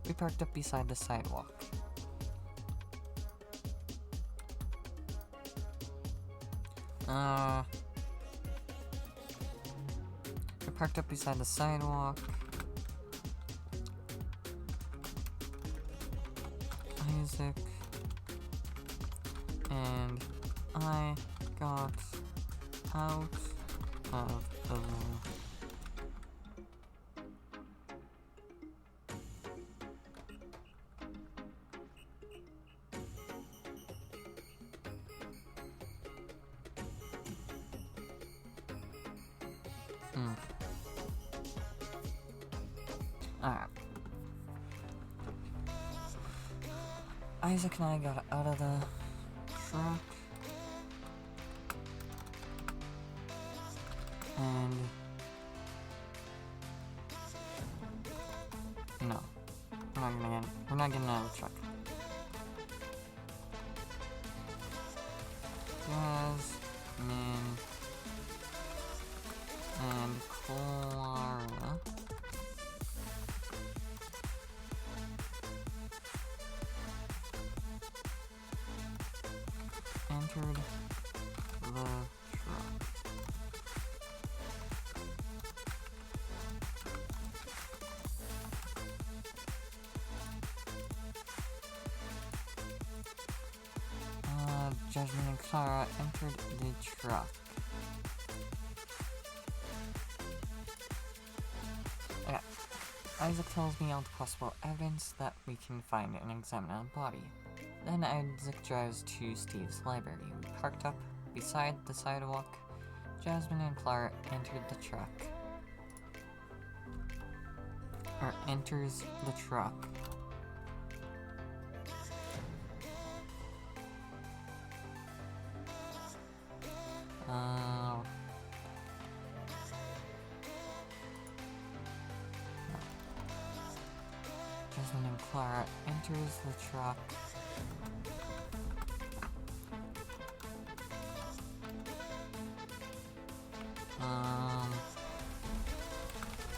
We parked up beside the sidewalk. We parked up beside the sidewalk. Isaac and I got out of the Alright. Isaac and I got out of the truck. And no, we're not getting out of the truck. Jasmine and Clara entered the truck. Jasmine and Clara entered the truck. Okay. Isaac tells me all the possible evidence that we can find and examine the body. Then Isaac drives to Steve's library. We parked up beside the sidewalk. Jasmine and Clara entered the truck. Or enters the truck. Jasmine and Clara enters the truck.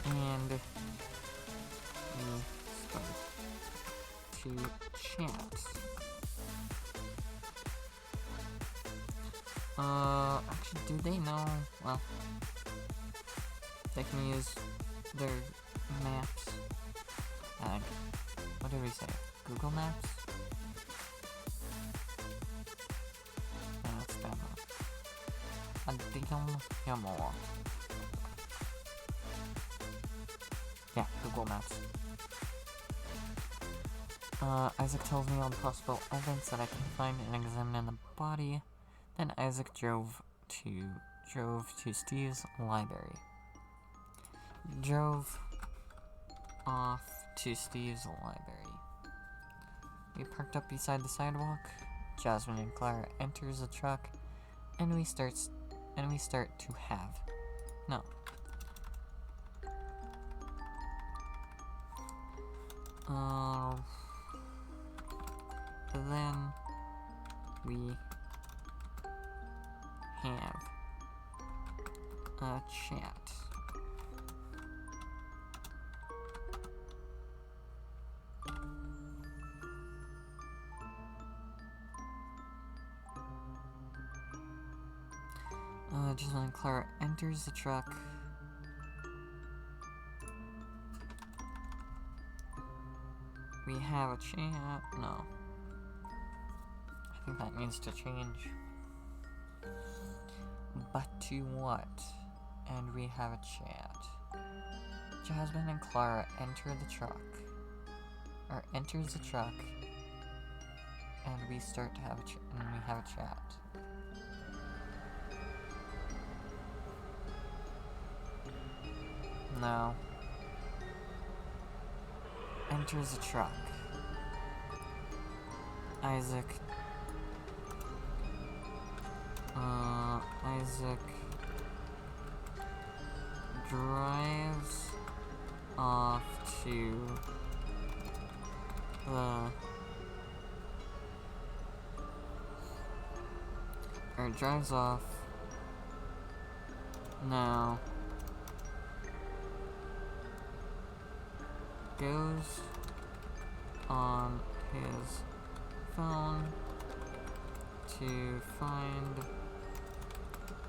And we start to chat. Actually, do they know? Well, they can use their maps. What did we say? Google Maps? That's them. Yeah, Google Maps. Isaac tells me all the possible evidence that I can find and examine the body. Then Isaac drove to Steve's library. Drove off to Steve's library. We parked up beside the sidewalk. Jasmine and Clara enters the truck, and we start to have. No. Then we have a chat. Just when Clara enters the truck, we have a chat. No. I think that needs to change. But to what? And we have a chat. Jasmine and Clara enter the truck. Or enters the truck. And we start to have a chat. No. Enters the truck. Isaac drives off to drives off now, goes on his phone to find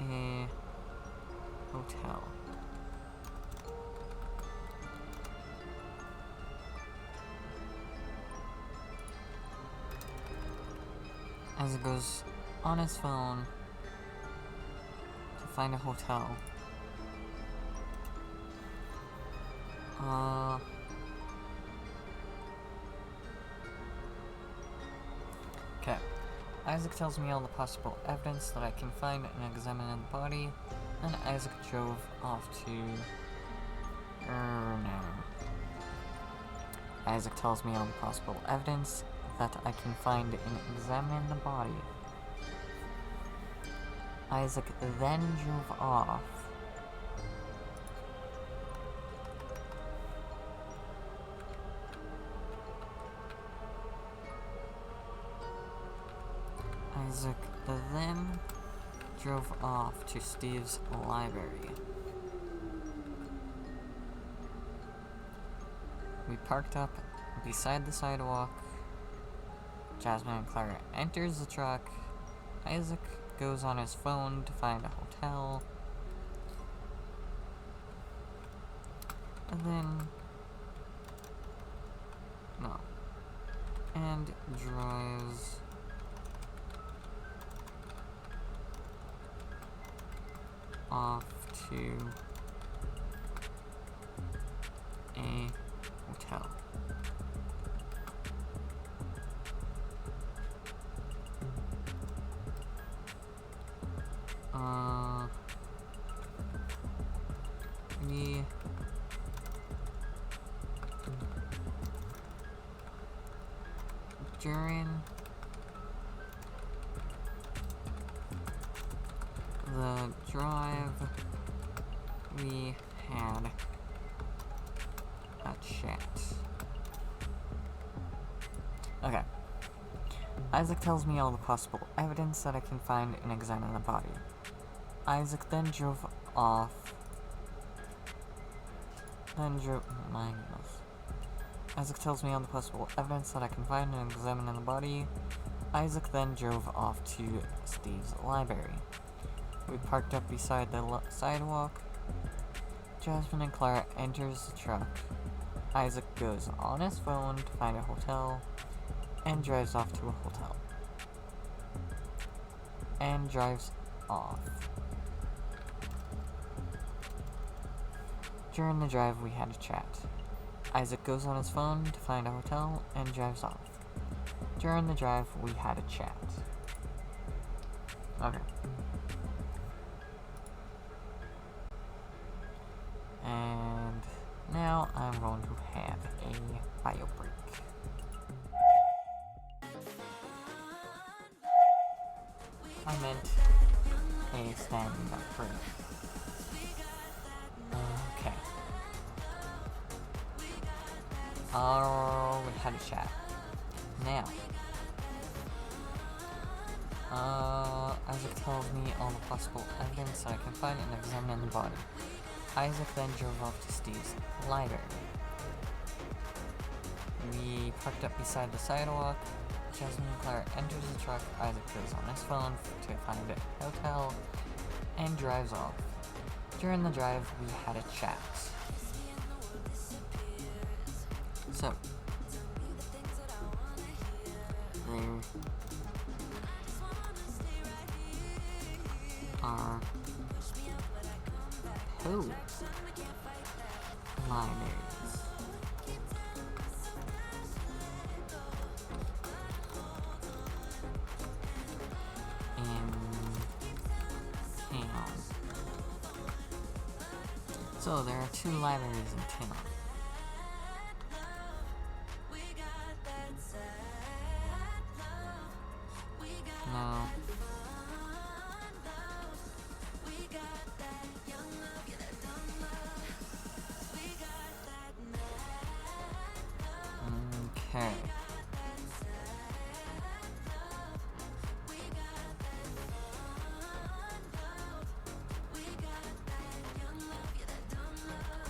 a hotel. As it goes on his phone to find a hotel. Okay. Isaac tells me all the possible evidence that I can find and examine in the body, and Isaac drove off to... no. Isaac tells me all the possible evidence that I can find and examine the body. Isaac then drove off. Isaac then drove off to Steve's library. We parked up beside the sidewalk. Jasmine and Clara enters the truck. Isaac goes on his phone to find a hotel. And then... no. And drives... off to a hotel. We during the drive, we had a chat. Okay. Isaac tells me all the possible evidence that I can find and examine the body. Isaac then drove off. My goodness. Isaac tells me all the possible evidence that I can find and examine in the body. Isaac then drove off to Steve's library. We parked up beside the sidewalk. Jasmine and Clara enters the truck. Isaac goes on his phone to find a hotel and drives off to a hotel. And drives off. During the drive, we had a chat. Isaac goes on his phone to find a hotel and drives off. During the drive, we had a chat. Okay. And now I'm going to have a bio break. I meant a stand-up break. Okay. had a chat. Now, Isaac tells me all the possible evidence that I can find and examine the body. Isaac then drove off to Steve's library. We parked up beside the sidewalk. Jasmine and Clara enters the truck. Isaac goes on his phone to find a hotel and drives off. During the drive, we had a chat. So, there are two libraries. So there are two libraries in town. No. Okay.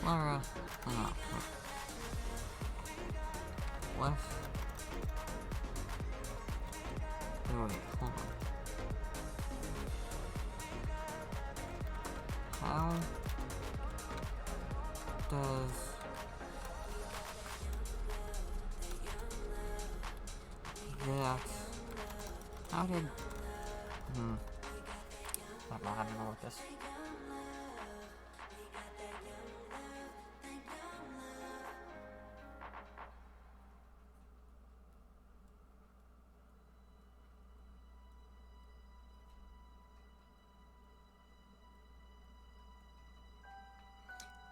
Clara, oh, what? Oh, wait, hold on. How does that? How did? I don't know how to go with this.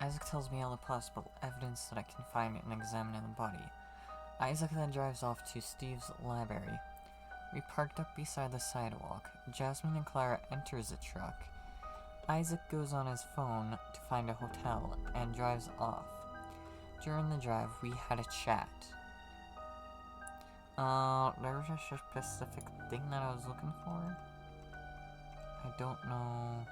Isaac tells me all the possible evidence that I can find and examine in the body. Isaac then drives off to Steve's library. We parked up beside the sidewalk. Jasmine and Clara enters the truck. Isaac goes on his phone to find a hotel and drives off. During the drive, we had a chat. There was a specific thing that I was looking for. I don't know.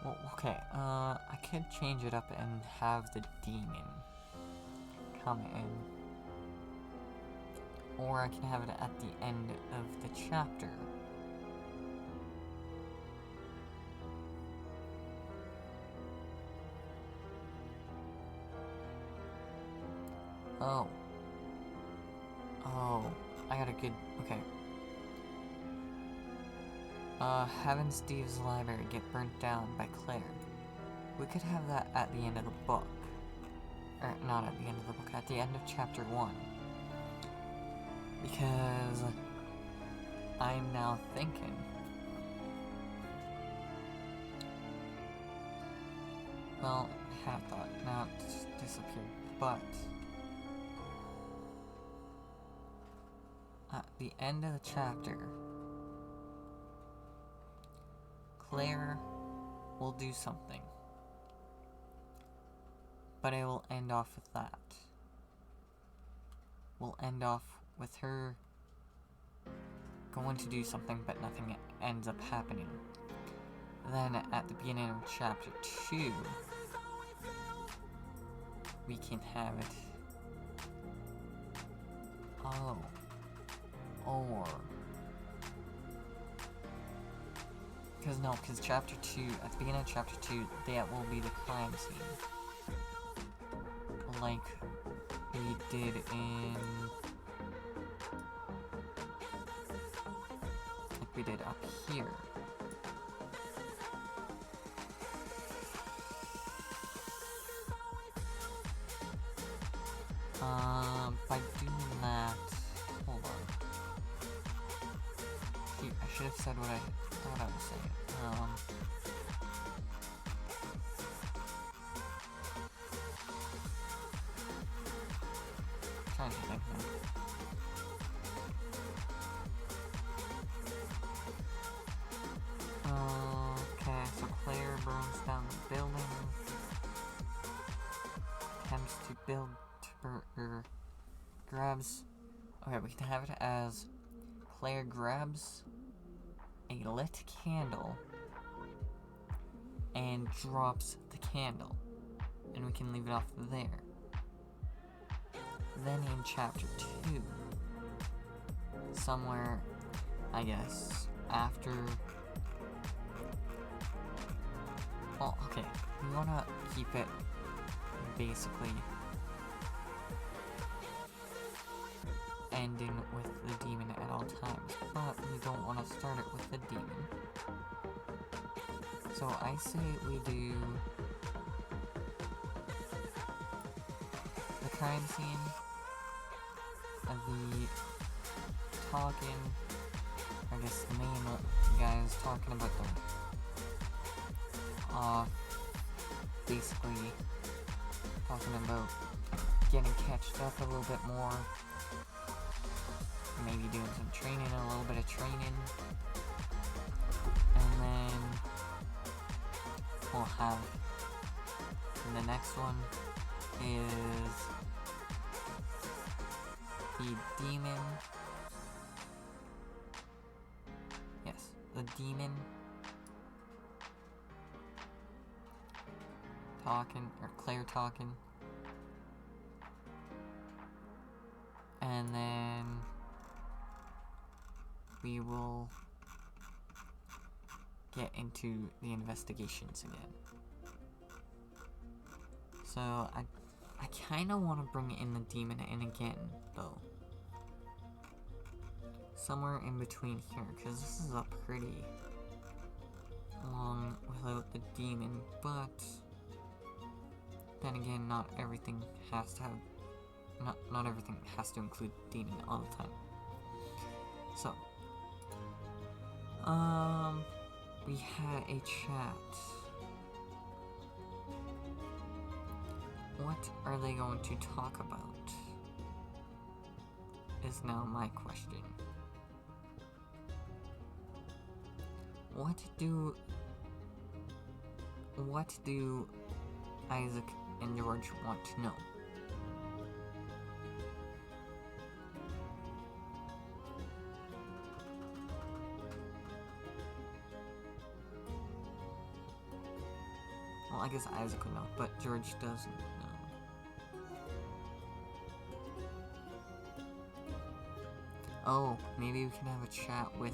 Well, okay, I could change it up and have the demon come in. Or I can have it at the end of the chapter. Oh. Oh, I got a good, okay. Having Steve's library get burnt down by Claire. We could have that at the end of the book. Or, not at the end of the book, at the end of chapter 1. Because I'm now thinking, well, I had a thought, now it just disappeared, but at the end of the chapter, Claire will do something, but it will end off with that. We'll end off with her going to do something, but nothing ends up happening. Then, at the beginning of chapter 2, we can have it. Oh. Or. Because chapter 2, at the beginning of chapter 2, that will be the crime scene. Like we did in. Like we did up here. By doing that, hold on. I should have said what I thought I was saying. Trying to think now. build grabs. Okay, we can have it as Claire grabs a lit candle and drops the candle, and we can leave it off there. Then in chapter 2, somewhere, I guess, after... Well, okay, we want to keep it basically ending with the demon at all times, but we don't want to start it with the demon. So I say we do the crime scene, the talking, I guess the main guy is talking about the, basically talking about getting catched up a little bit more, maybe doing some training, a little bit of training, and then we'll have, and the next one is the demon, yes, the demon talking, or Claire talking, and then we will get into the investigations again. So I kind of want to bring in the demon in again, though. Somewhere in between here, because this is a pretty long without the demon, but then again, not everything has to have, not everything has to include demon all the time. So, we had a chat. What are they going to talk about? Is now my question. What do Isaac and George want to know? Well, I guess Isaac would know, but George doesn't know. Oh, maybe we can have a chat with...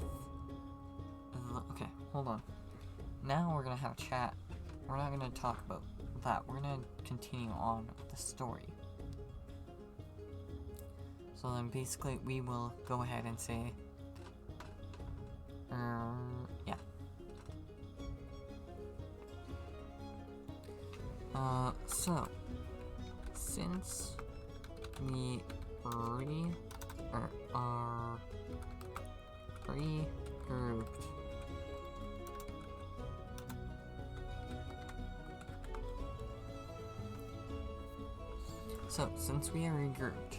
Okay, hold on. Now we're gonna have a chat. We're not gonna talk about that. We're gonna continue on with the story. So then basically we will go ahead and say... yeah. So, since we already are regrouped, since we are regrouped,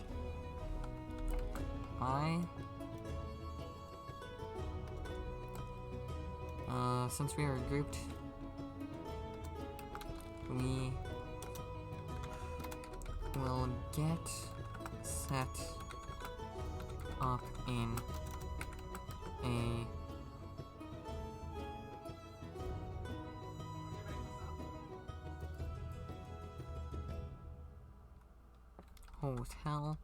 since we are regrouped, we will get set up in a hotel,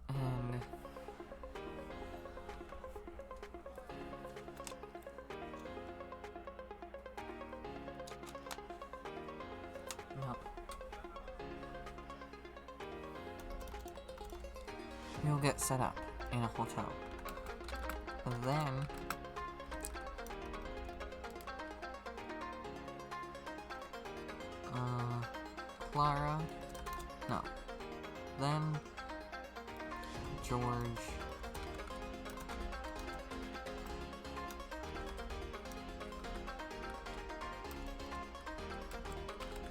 and no, you'll get set up in a hotel. And then Clara, no, then George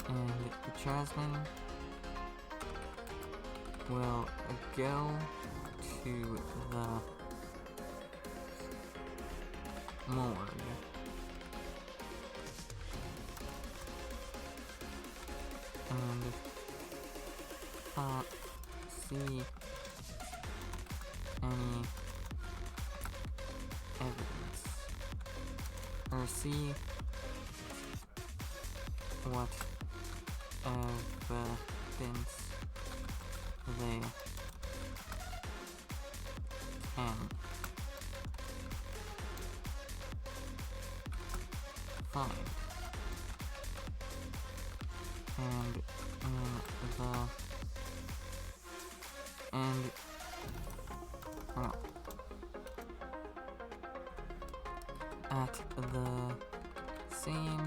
and Jasmine will go to the morgue. And see any evidence, or see what evidence they can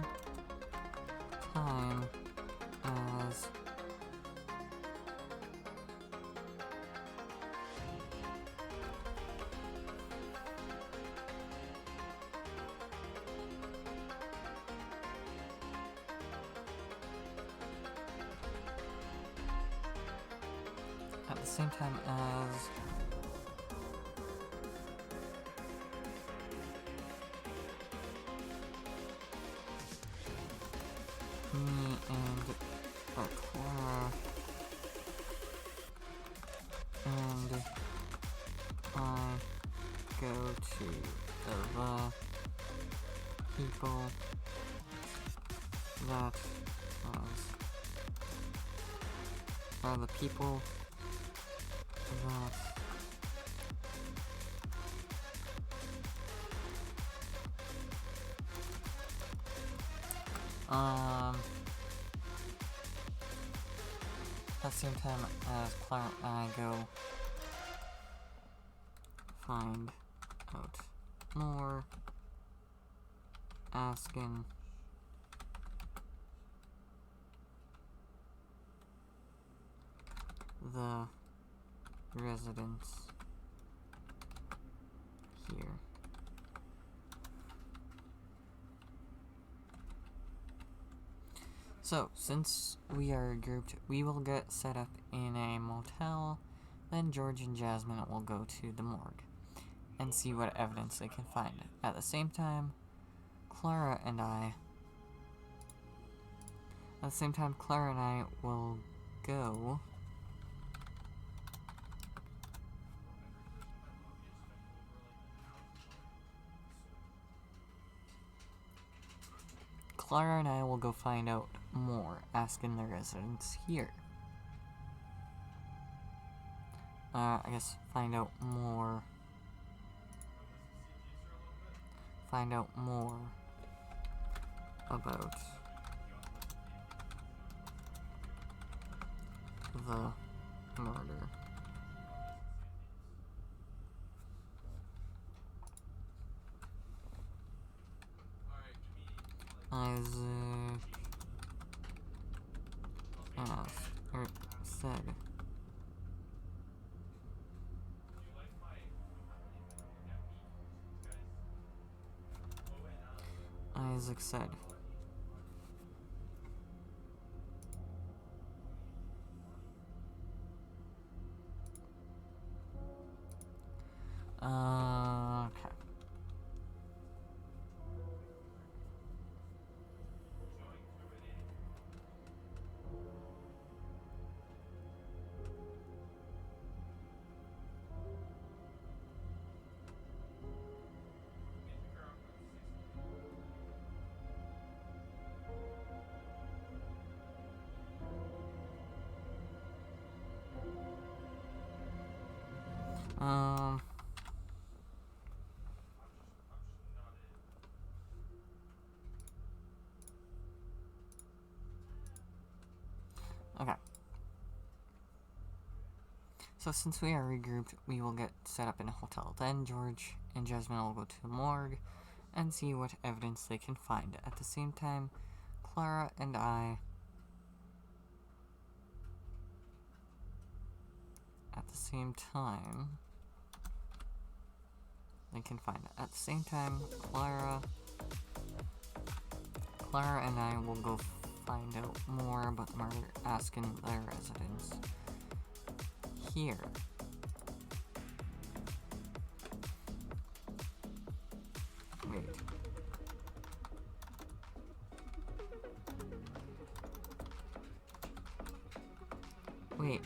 find. And at the same time as me and Clara and I go to the people that are the people that at the same time as Clara and I go find out more, asking the residents here. So, since we are grouped, we will get set up in a motel, then George and Jasmine will go to the morgue and see what evidence they can find. At the same time, Clara and I will go find out more, asking the residents here. I guess find out more about the murder. Isaac said okay. Okay. So since we are regrouped, we will get set up in a hotel. Then George and Jasmine will go to the morgue and see what evidence they can find. At the same time, Clara and I Clara and I will go find out more about the murder, asking the residents here. Wait.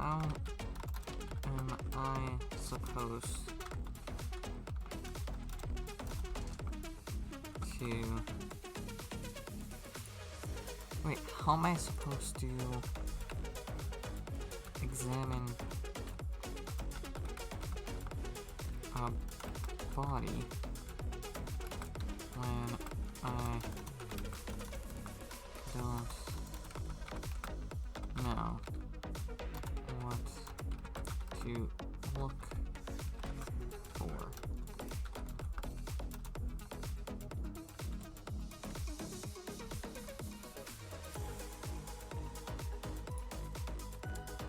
How am I supposed to... Wait, how am I supposed to examine a body when I don't know what to look for?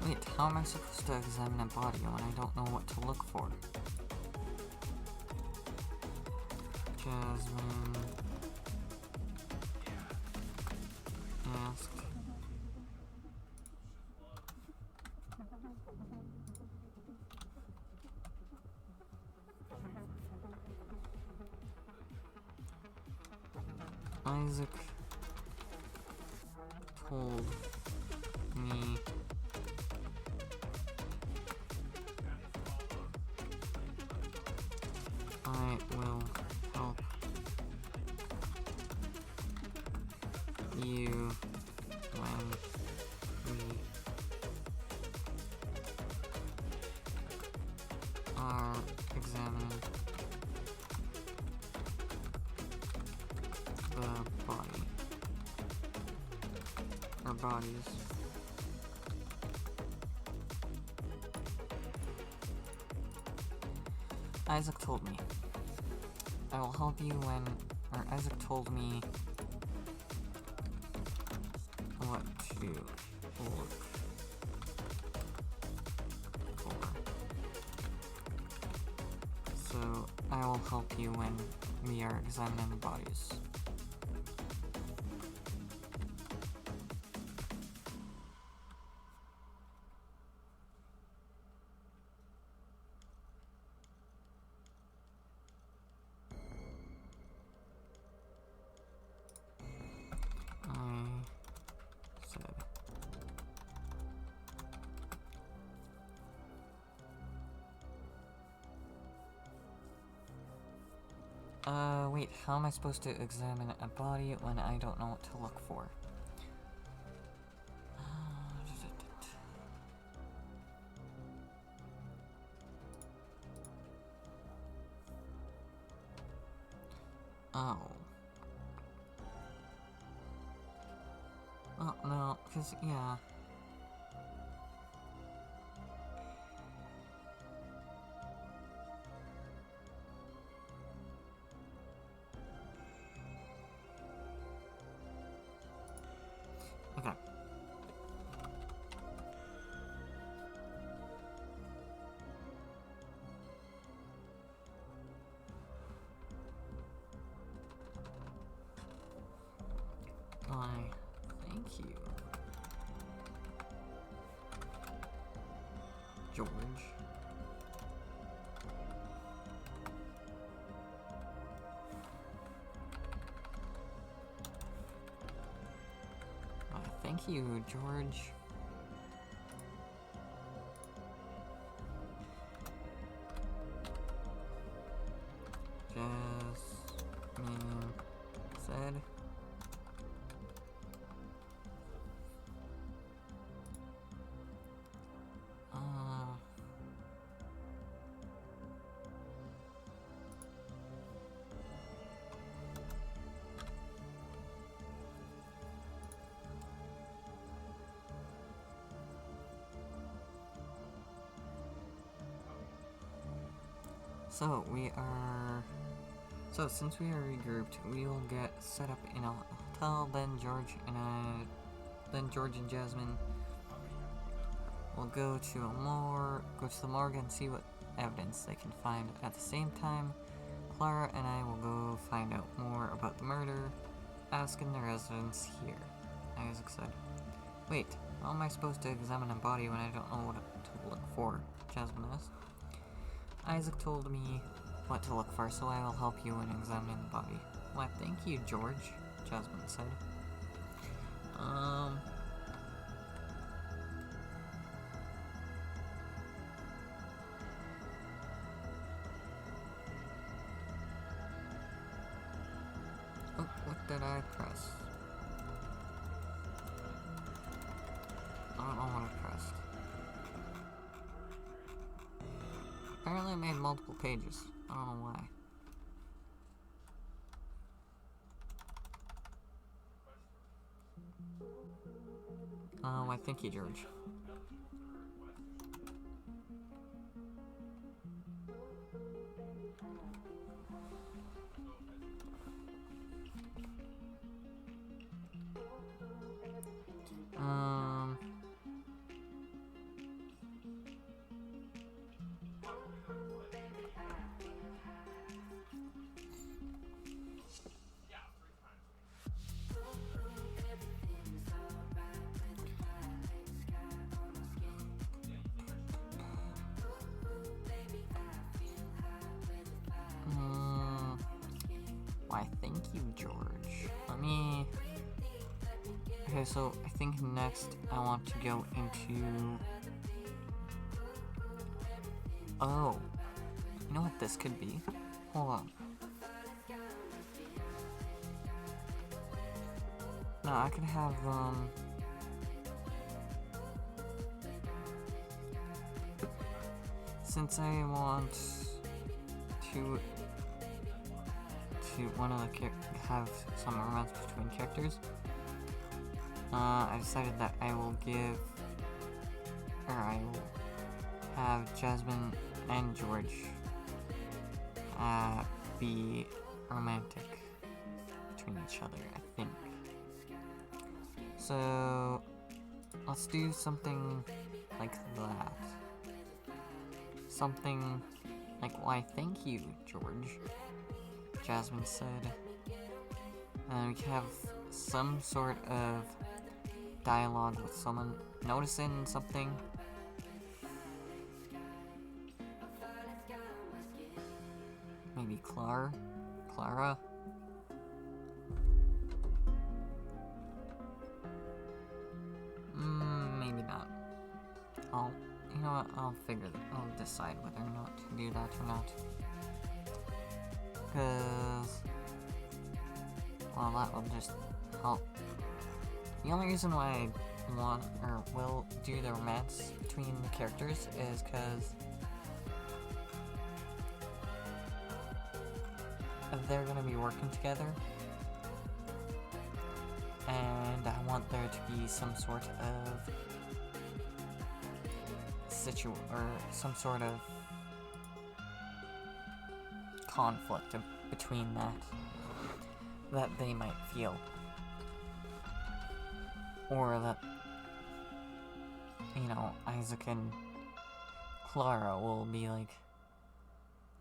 Wait, how am I supposed to examine a body when I don't know what to look for? Jasmine asked Isaac told me I will help you when we are examining the body, or bodies. Isaac told me. I will help you when, or Isaac told me what to look for. So, I will help you when we are examining the bodies. I said. Wait, how am I supposed to examine a body when I don't know what to look for? Oh. Oh, no, because, yeah. Okay. Why, thank you, George. Why, thank you, George. Jasmine said. So since we are regrouped, we will get set up in a hotel, then George and Jasmine will go to the morgue and see what evidence they can find. At the same time, Clara and I will go find out more about the murder, asking the residents here, Isaac said. Wait, how am I supposed to examine a body when I don't know what to look for? Jasmine asked. Isaac told me what to look for, so I will help you in examining the body. Why, thank you, George, Jasmine said. I press? I don't know what I pressed. Apparently I made multiple pages. I don't know why. Oh, I thank you, George. Why, thank you, George. Let me... Okay, so I think next I want to go into... Oh. You know what this could be? Hold on. No, I could have, since I want to one of the have some romance between characters, I decided that I will have Jasmine and George be romantic between each other, I think. So let's do something like that. Something like, why thank you, George, Jasmine said. And we can have some sort of dialogue with someone noticing something. Maybe Clara? Maybe not. You know what, I'll decide whether or not to do that or not. Because, well, that will just help. The only reason why I want, or will do the romance between the characters is because they're gonna be working together, and I want there to be some sort of some sort of conflict between that they might feel, or that, you know, Isaac and Clara will be like,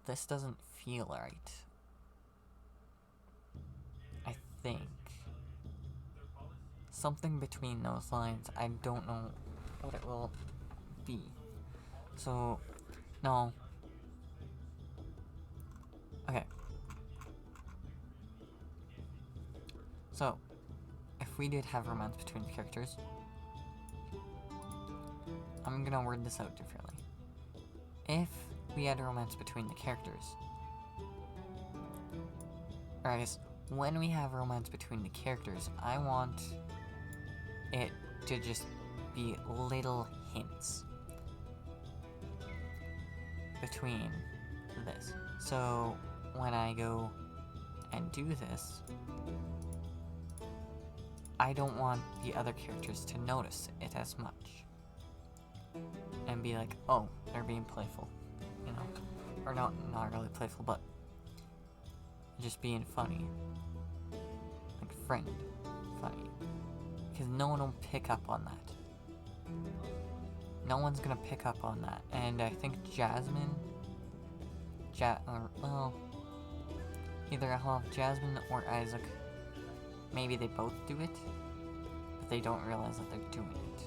this doesn't feel right. I think something between those lines. I don't know what it will be. So, no. Okay. So, if we did have romance between the characters, I'm gonna word this out differently. If we had a romance between the characters, or I guess, when we have romance between the characters, I want it to just be little hints between this. So when I go and do this, I don't want the other characters to notice it as much and be like, oh, they're being playful, you know, or not really playful, but just being funny, like friend funny, because no one will pick up on that. No one's gonna pick up on that, and I think Jasmine, well, either I'll have Jasmine or Isaac. Maybe they both do it, but they don't realize that they're doing it.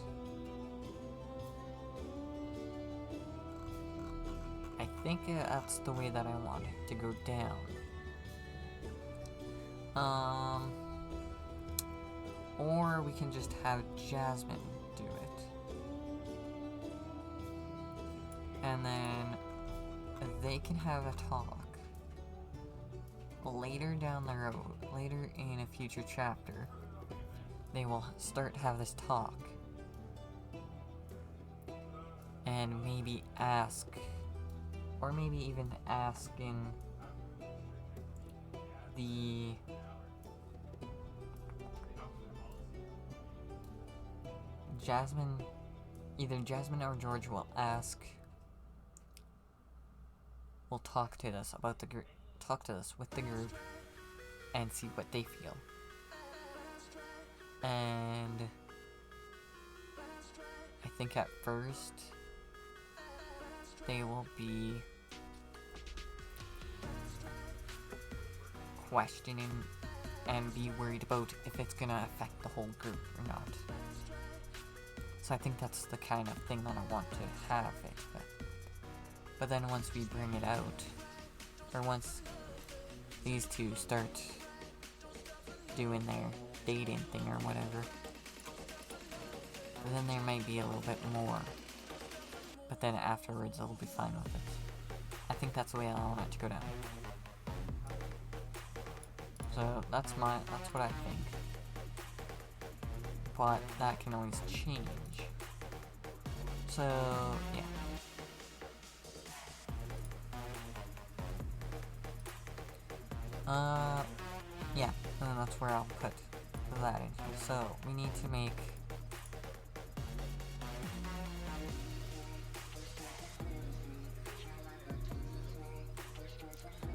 I think that's the way that I want it to go down. Or we can just have Jasmine do it. And then they can have a talk. later down the road, later in a future chapter, they will start to have this talk. And maybe ask, or maybe even ask in the Jasmine, either Jasmine or George will talk to us about the group, talk to us with the group, and see what they feel. And I think at first they will be questioning and be worried about if it's gonna affect the whole group or not. So I think that's the kind of thing that I want to have it with. But then once we bring it out, or once these two start doing their dating thing or whatever, then there might be a little bit more. But then afterwards I'll be fine with it. I think that's the way I want it to go down. So that's what I think. But that can always change. So yeah. Yeah, and that's where I'll put that in here. So we need to make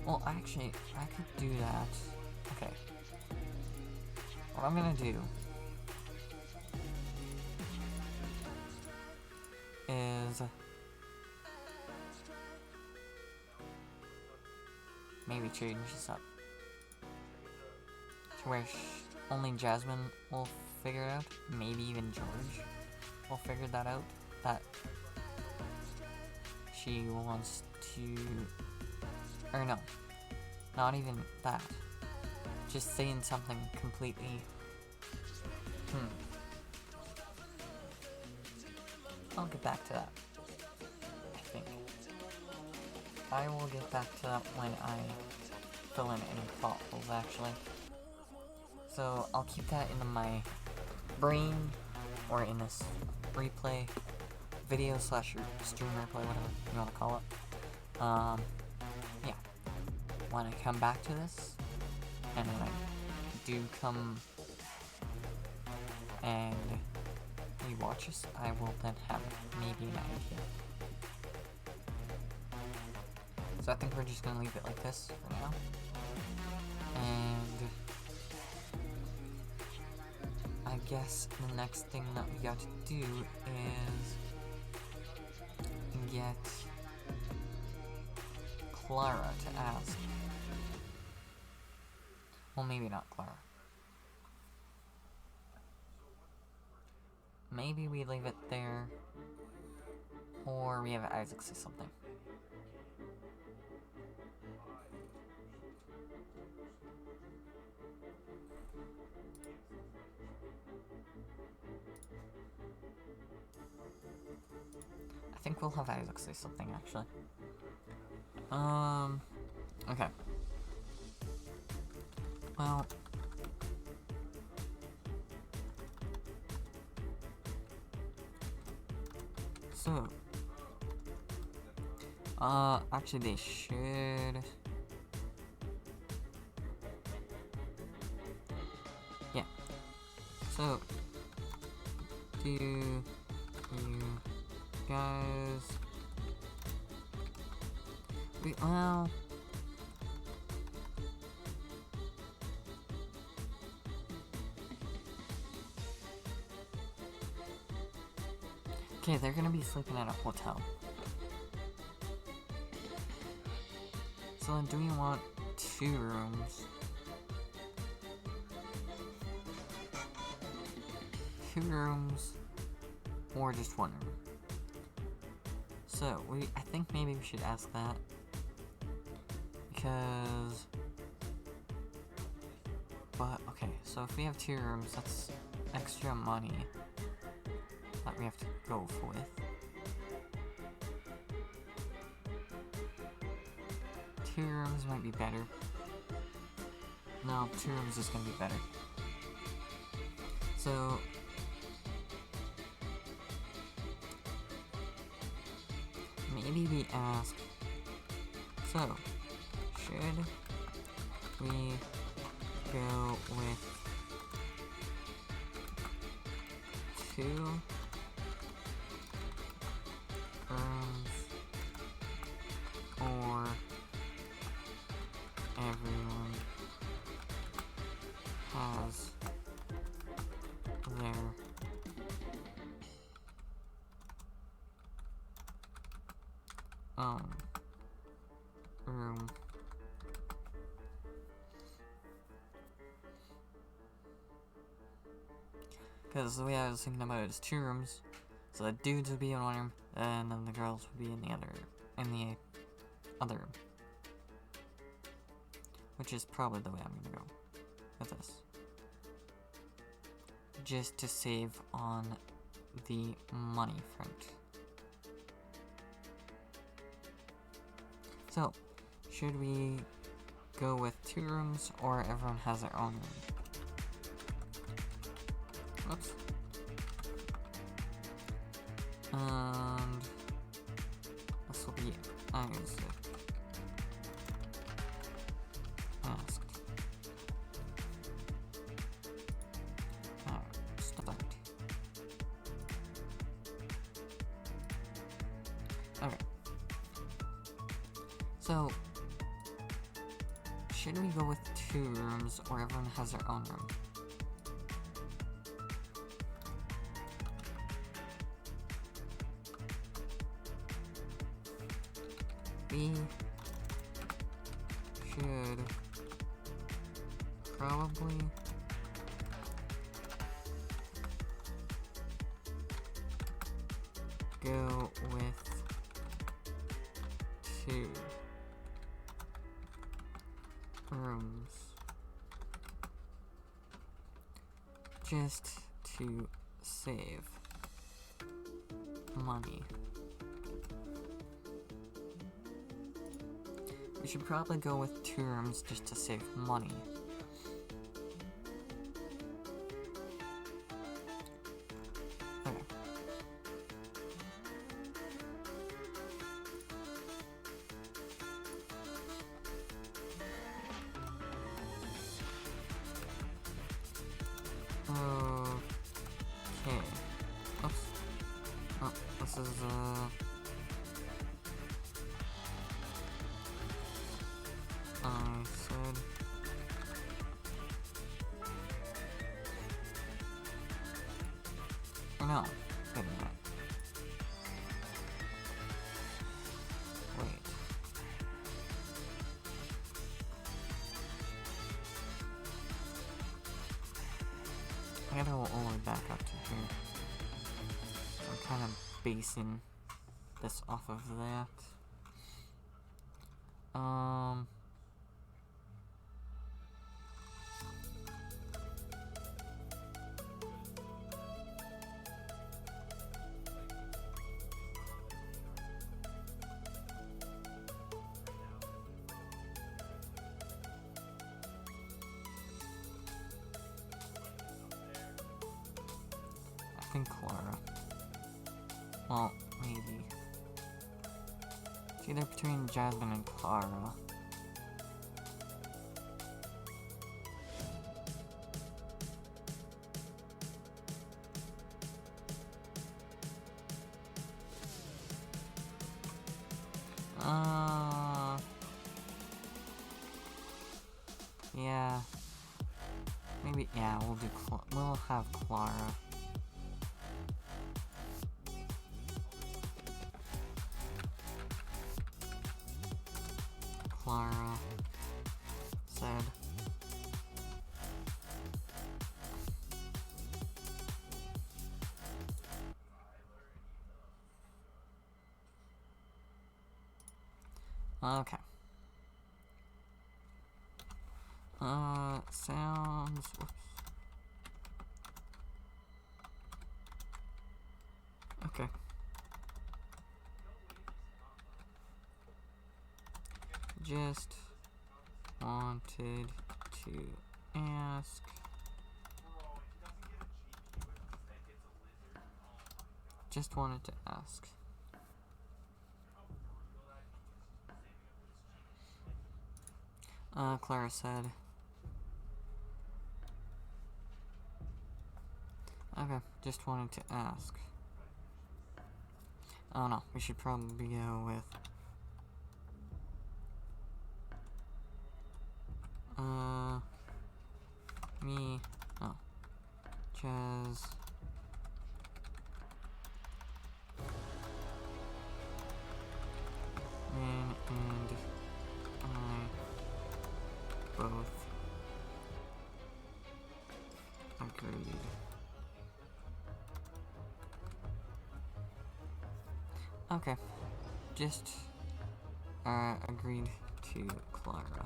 well, actually, I could do that. Okay. What I'm gonna do is maybe change this up to where only Jasmine will figure it out. Maybe even George will figure that out. That she wants to, or no, not even that. Just saying something completely. I'll get back to that. I think I will get back to that when I fill in any plot holes, actually. So I'll keep that in my brain, or in this replay, video / stream replay, whatever you want to call it. Yeah. When I come back to this, and when I do come and rewatch this, I will then have maybe an idea. So I think we're just gonna leave it like this for now. And I guess the next thing that we got to do is get Clara to ask. Well, maybe not Clara. Maybe we leave it there, or we have Isaac say something. I think we'll have Isaac say something, actually. Okay. Well, so, actually they should, yeah, so, do you guys, well, okay, they're gonna be sleeping at a hotel. So then do we want 2 rooms? 2 rooms, or just 1 room? So, I think maybe we should ask that, because, but, okay, so if we have 2 rooms, that's extra money that we have to go with. 2 rooms might be better. No, 2 rooms is gonna be better. So, maybe we ask, so, should we go with 2 rooms, or everyone has their own room? Because the way I was thinking about it is 2 rooms, so the dudes would be in one room, and then the girls would be in the other room. Which is probably the way I'm gonna go with this. Just to save on the money front. So, should we go with 2 rooms, or everyone has their own room? Whoops. And this will be Isaac asked. Start. Okay. So, should we go with 2 rooms, or everyone has their own room? We should probably go with 2 rooms just to save money. We should probably go with 2 rooms just to save money. Okay. Okay. Oops. Oh, this is, I said... Or no. Wait a minute. Wait. I gotta go all the way back up to here. I'm kind of basing this off of that. I think Clara. Well, maybe. It's either between Jasmine and Clara. Yeah. Maybe, yeah, we'll have Clara. Clara said. Okay. Sounds... Whoops. Okay. Just wanted to ask. Just wanted to ask. Clara said. Okay, just wanted to ask. Oh no, we should probably go with me, oh, Jazz, and I both agreed. Okay, just agreed to Clara.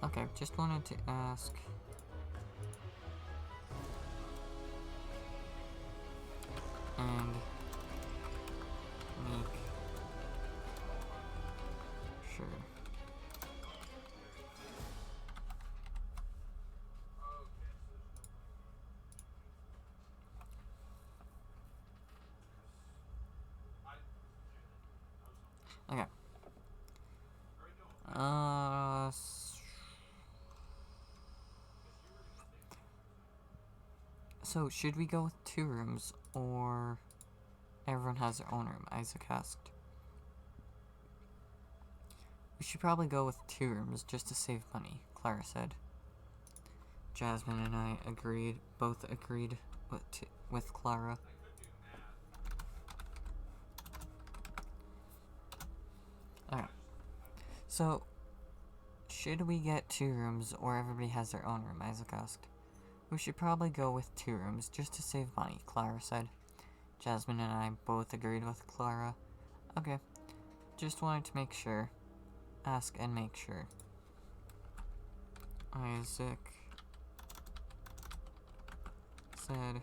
Okay, just wanted to ask. And make sure. Okay. So, should we go with 2 rooms, or everyone has their own room? Isaac asked. We should probably go with 2 rooms, just to save money, Clara said. Jasmine and I both agreed with Clara. Alright. So, should we get 2 rooms, or everybody has their own room? Isaac asked. We should probably go with 2 rooms, just to save money, Clara said. Jasmine and I both agreed with Clara. Okay, just wanted to make sure. Ask and make sure. Isaac said.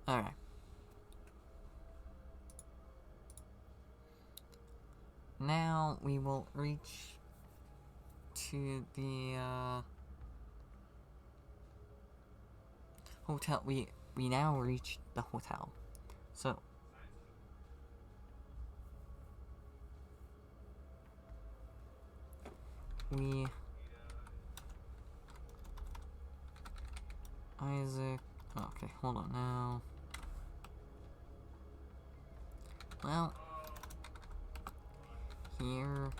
Alright. Now we will reach to the hotel. We now reached the hotel. So Isaac, okay, hold on now. Well, here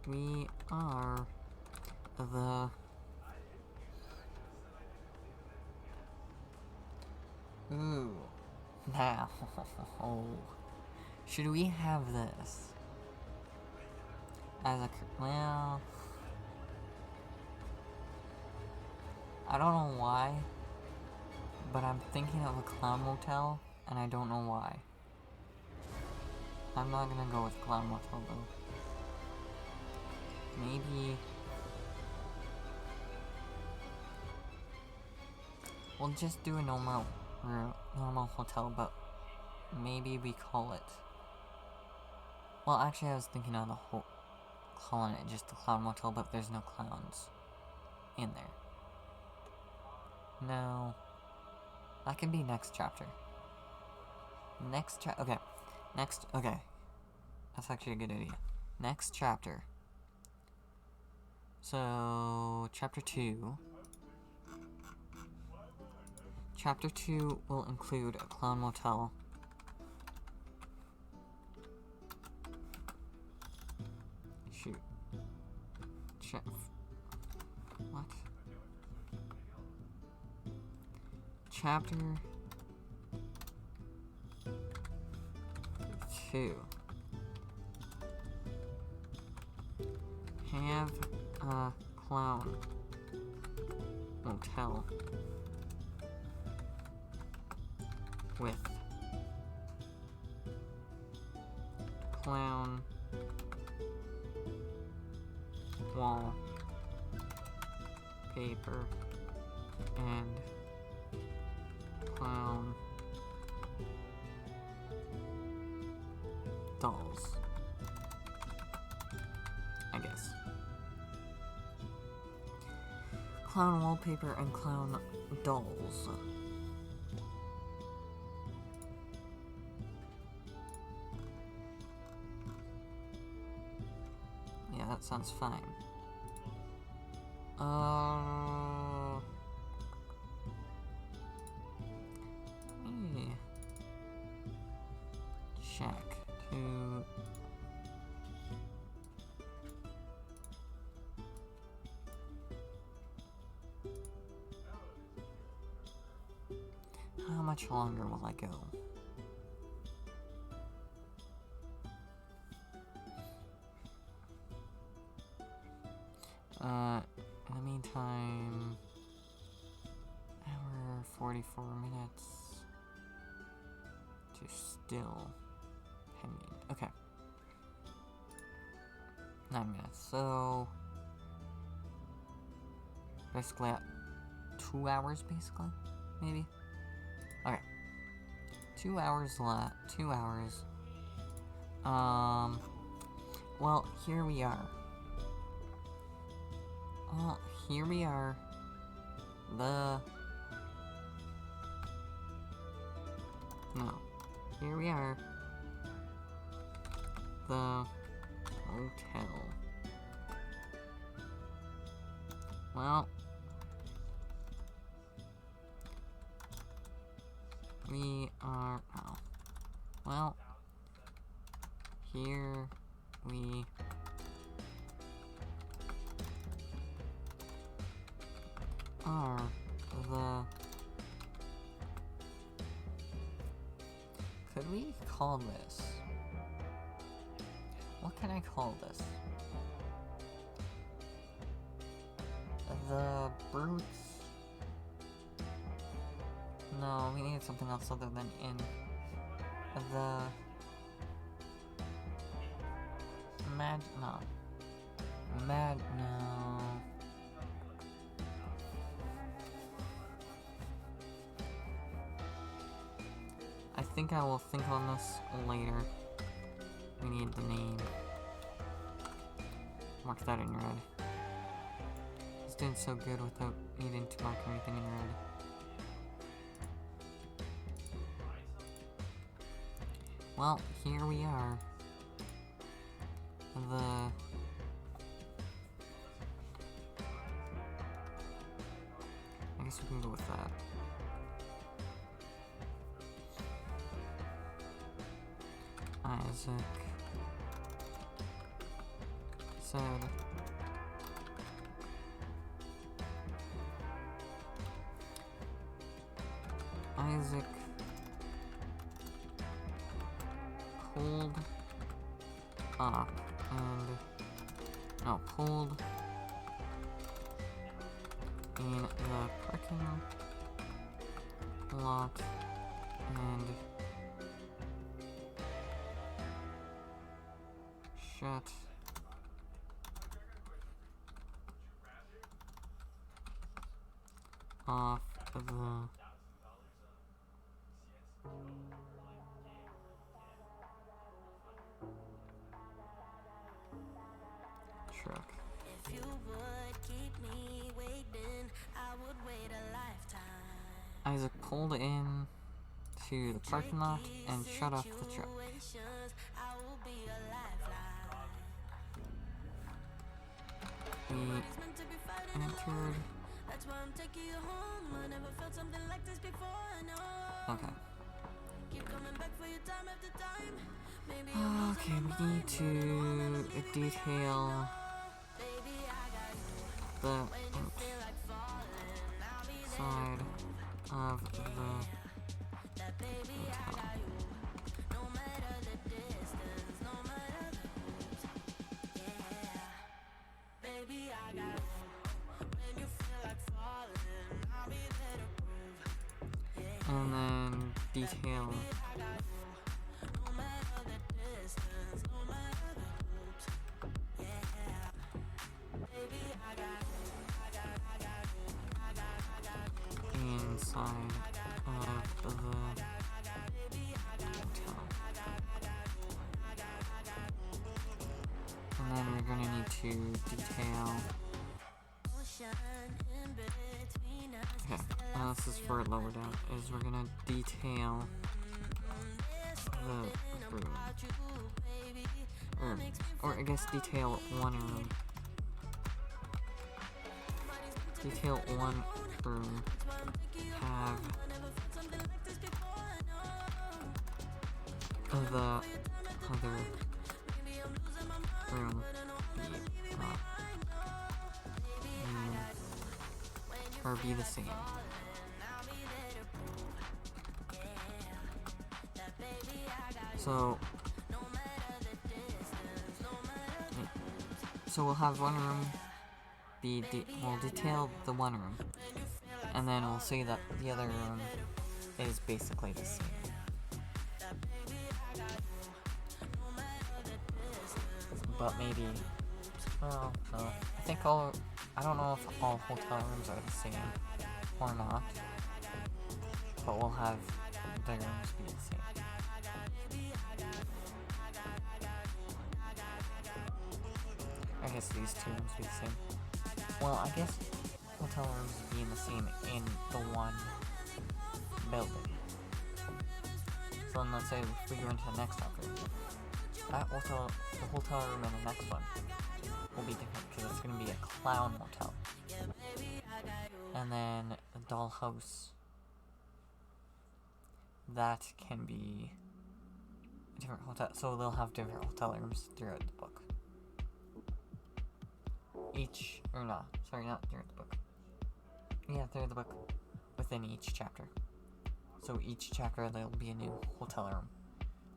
we are, ooh, now, should we have this as a, well, I don't know why, but I'm thinking of a clown motel, and I don't know why. I'm not gonna go with clown motel though. Maybe we'll just do a normal hotel, but maybe we call it. Well, actually, I was thinking of calling it just the clown motel, but there's no clowns in there. No, that can be next chapter. Okay. Okay. That's actually a good idea. Next chapter. So, chapter 2. Chapter 2 will include a clown motel. Shoot. What? Chapter 2. Have a clown motel with clown wallpaper and clown dolls, I guess. Clown wallpaper and clown dolls. Yeah, that sounds fine. Let me check to how much longer will I go? In the meantime, hour 44 minutes to still pending. Okay. 9 minutes, so basically at 2 hours, basically, maybe? Okay. 2 hours left, 2 hours. Well, here we are. Here we are. Here we are. The hotel. Well, we are, well, here we are could we call this? What can I call this? The brutes? No, we need something else other than in. The no. I think I will think on this later. We need the name. Mark that in red. He's doing so good without needing to mark anything in red. Well, here we are. I guess we can go with that. Isaac said Isaac pulled up and pulled in the parking lot and shut off the truck. If you would keep me waiting, I would wait a lifetime. Isaac pulled in to the parking lot and shut off the truck. I will be a lifeline. He entered. That's why I'm taking you home. I never felt something like this before. I know. Okay. Keep coming back for you time after time. Maybe Okay, we need to detail the outside of the hotel. And then detail inside of the hotel. And then we're gonna need to detail. Okay, this is for lower down. Is we're gonna detail the room. Or I guess detail one room. Detail one room. Have the other room or be the same. So we'll have one room we'll detail the one room, and then we'll say that the other room is basically the same. But maybe, well, no. I don't know if all hotel rooms are the same or not, but we'll have the rooms be the same. I guess these two rooms be the same. Well, I guess hotel rooms being the same in the one building. So then let's say if we go into the next upgrade, the hotel room in the next one will be different because it's going to be a clown motel. And then a dollhouse, that can be a different hotel. So they'll have different hotel rooms throughout the book. Not throughout the book. Yeah, throughout the book, within each chapter. So each chapter there'll be a new hotel room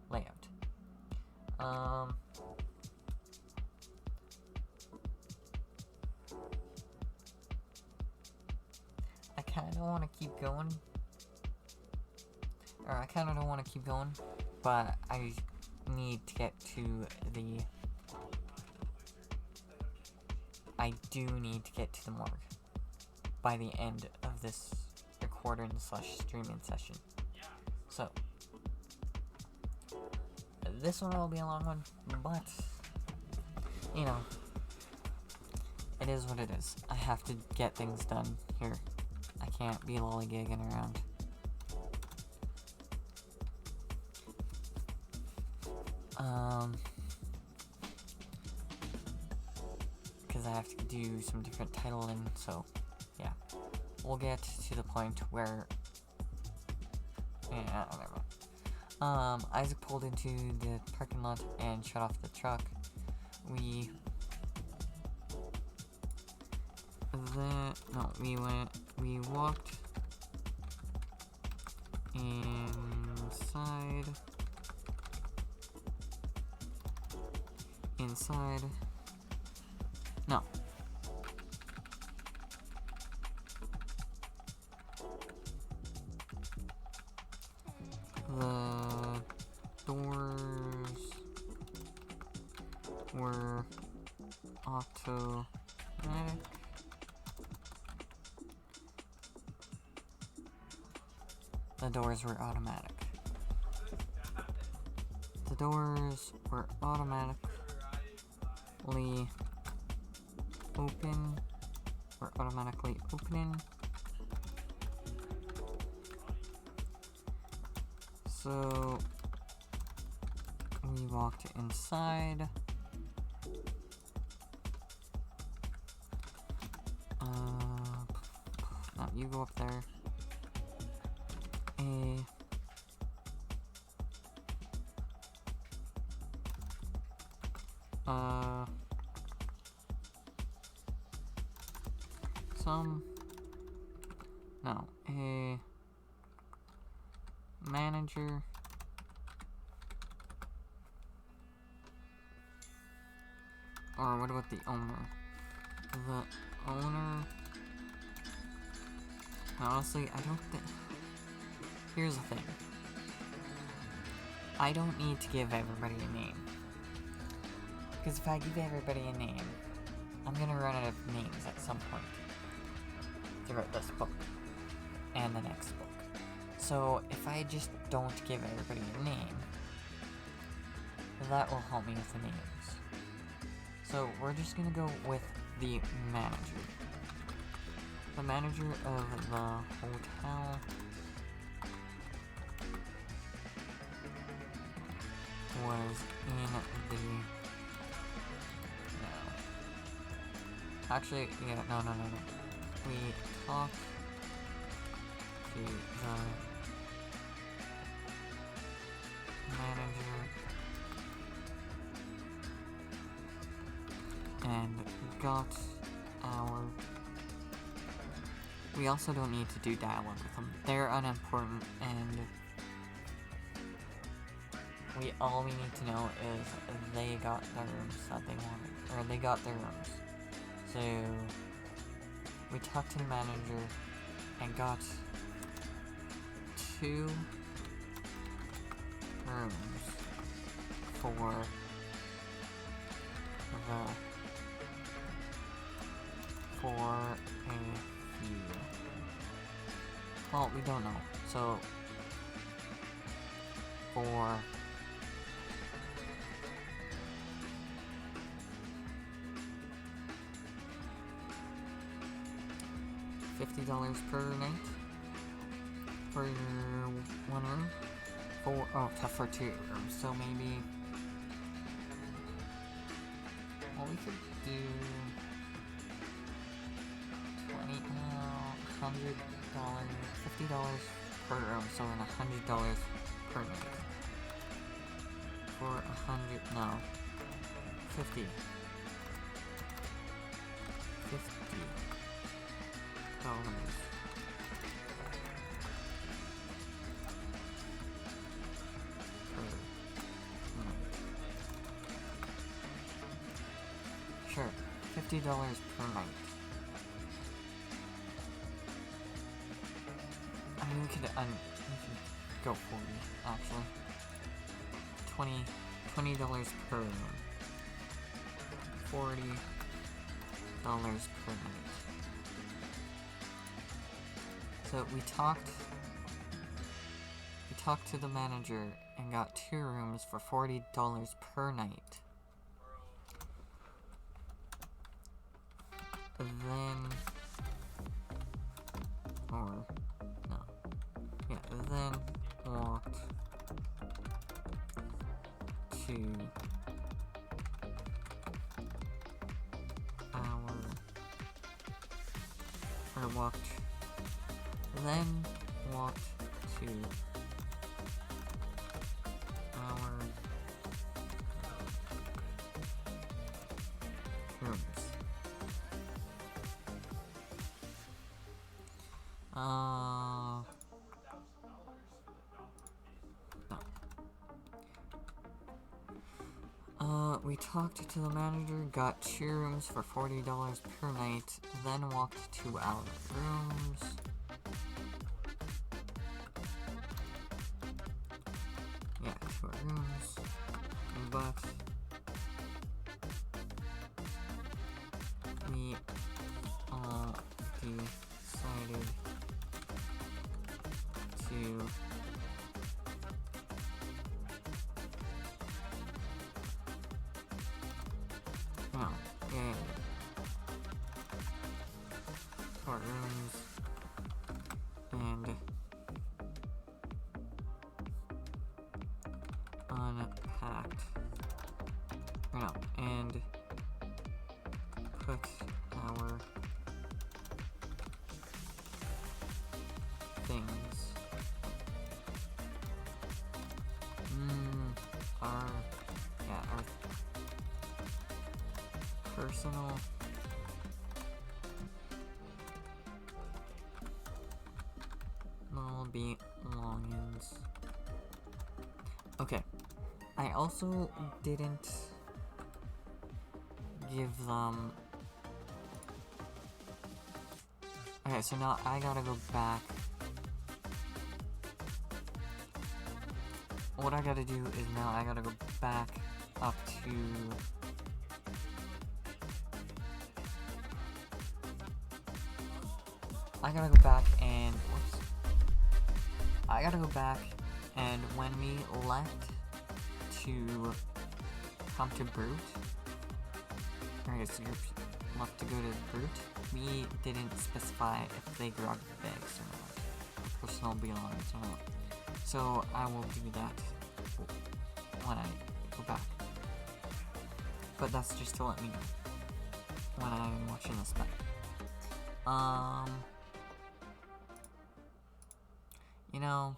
layout. I kind of want to keep going. Or I kind of don't want to keep going, but I need to get to the... I do need to get to the morgue by the end of this recording/streaming session. So, this one will be a long one, but, you know, it is what it is. I have to get things done here. I can't be lollygagging around. Because I have to do some different titling, so, yeah. We'll get to the point where... Yeah, whatever. Isaac pulled into the parking lot and shut off the truck. We walked inside. No. The doors were automatic. The doors were automatic. The doors were automatically automatically opening. So we walked inside. No, you go up there. A manager or what about the owner? The owner, honestly, I don't think, here's the thing, I don't need to give everybody a name, because if I give everybody a name, I'm gonna run out of names at some point throughout this book. and the next book. So if I just don't give everybody a name, that will help me with the names. So we're just gonna go with the manager. The manager of the hotel was in the... No. Actually, yeah, no. We talked to the manager and got our... We also don't need to do dialogue with them. They're unimportant, and all we need to know is they got the rooms that they wanted, or they got their rooms. So we talked to the manager and got 2 rooms for a few. Well, we don't know. So for $50 per night for your 1 room. For 2 rooms. So maybe, well, we could do $50 per room, so then $100 per night. For 50 dollars per night. Sure, $50 per night. I mean, we could go 40, actually. $20 per room. $40 per night. So we talked to the manager and got 2 rooms for $40 per night. Then walked to our rooms. We talked to the manager, got 2 rooms for $40 per night, then walked to our rooms. Yeah, to our rooms, but we decided to our rooms and unpacked and put our things our personal belongings. Okay. I also didn't give them... Okay, so now I gotta go back. What I gotta do is now I gotta go back up to... I gotta go back and... Whoops. I gotta go back, and when we left to come to Brute, or I guess you're left to go to Brute, we didn't specify if they grabbed bags or not, personal belongings or not. So I will do that when I go back. But that's just to let me know when I'm watching this back. You know,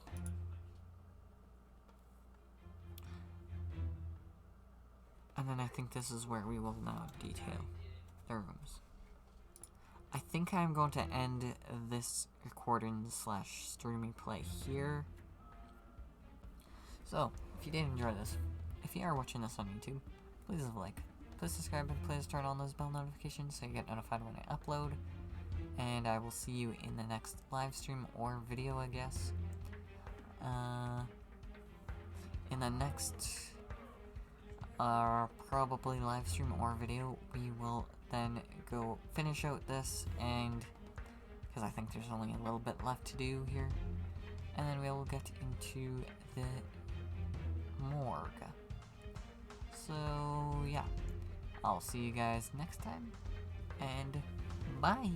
and then I think this is where we will now detail the rooms. I think I'm going to end this recording / streaming play here. So, if you did enjoy this, if you are watching this on YouTube, please leave a like, please subscribe, and please turn on those bell notifications so you get notified when I upload. And I will see you in the next live stream or video, I guess. In the next probably live stream or video, we will then go finish out this, and because I think there's only a little bit left to do here, and then we will get into the morgue. So yeah, I'll see you guys next time, and bye!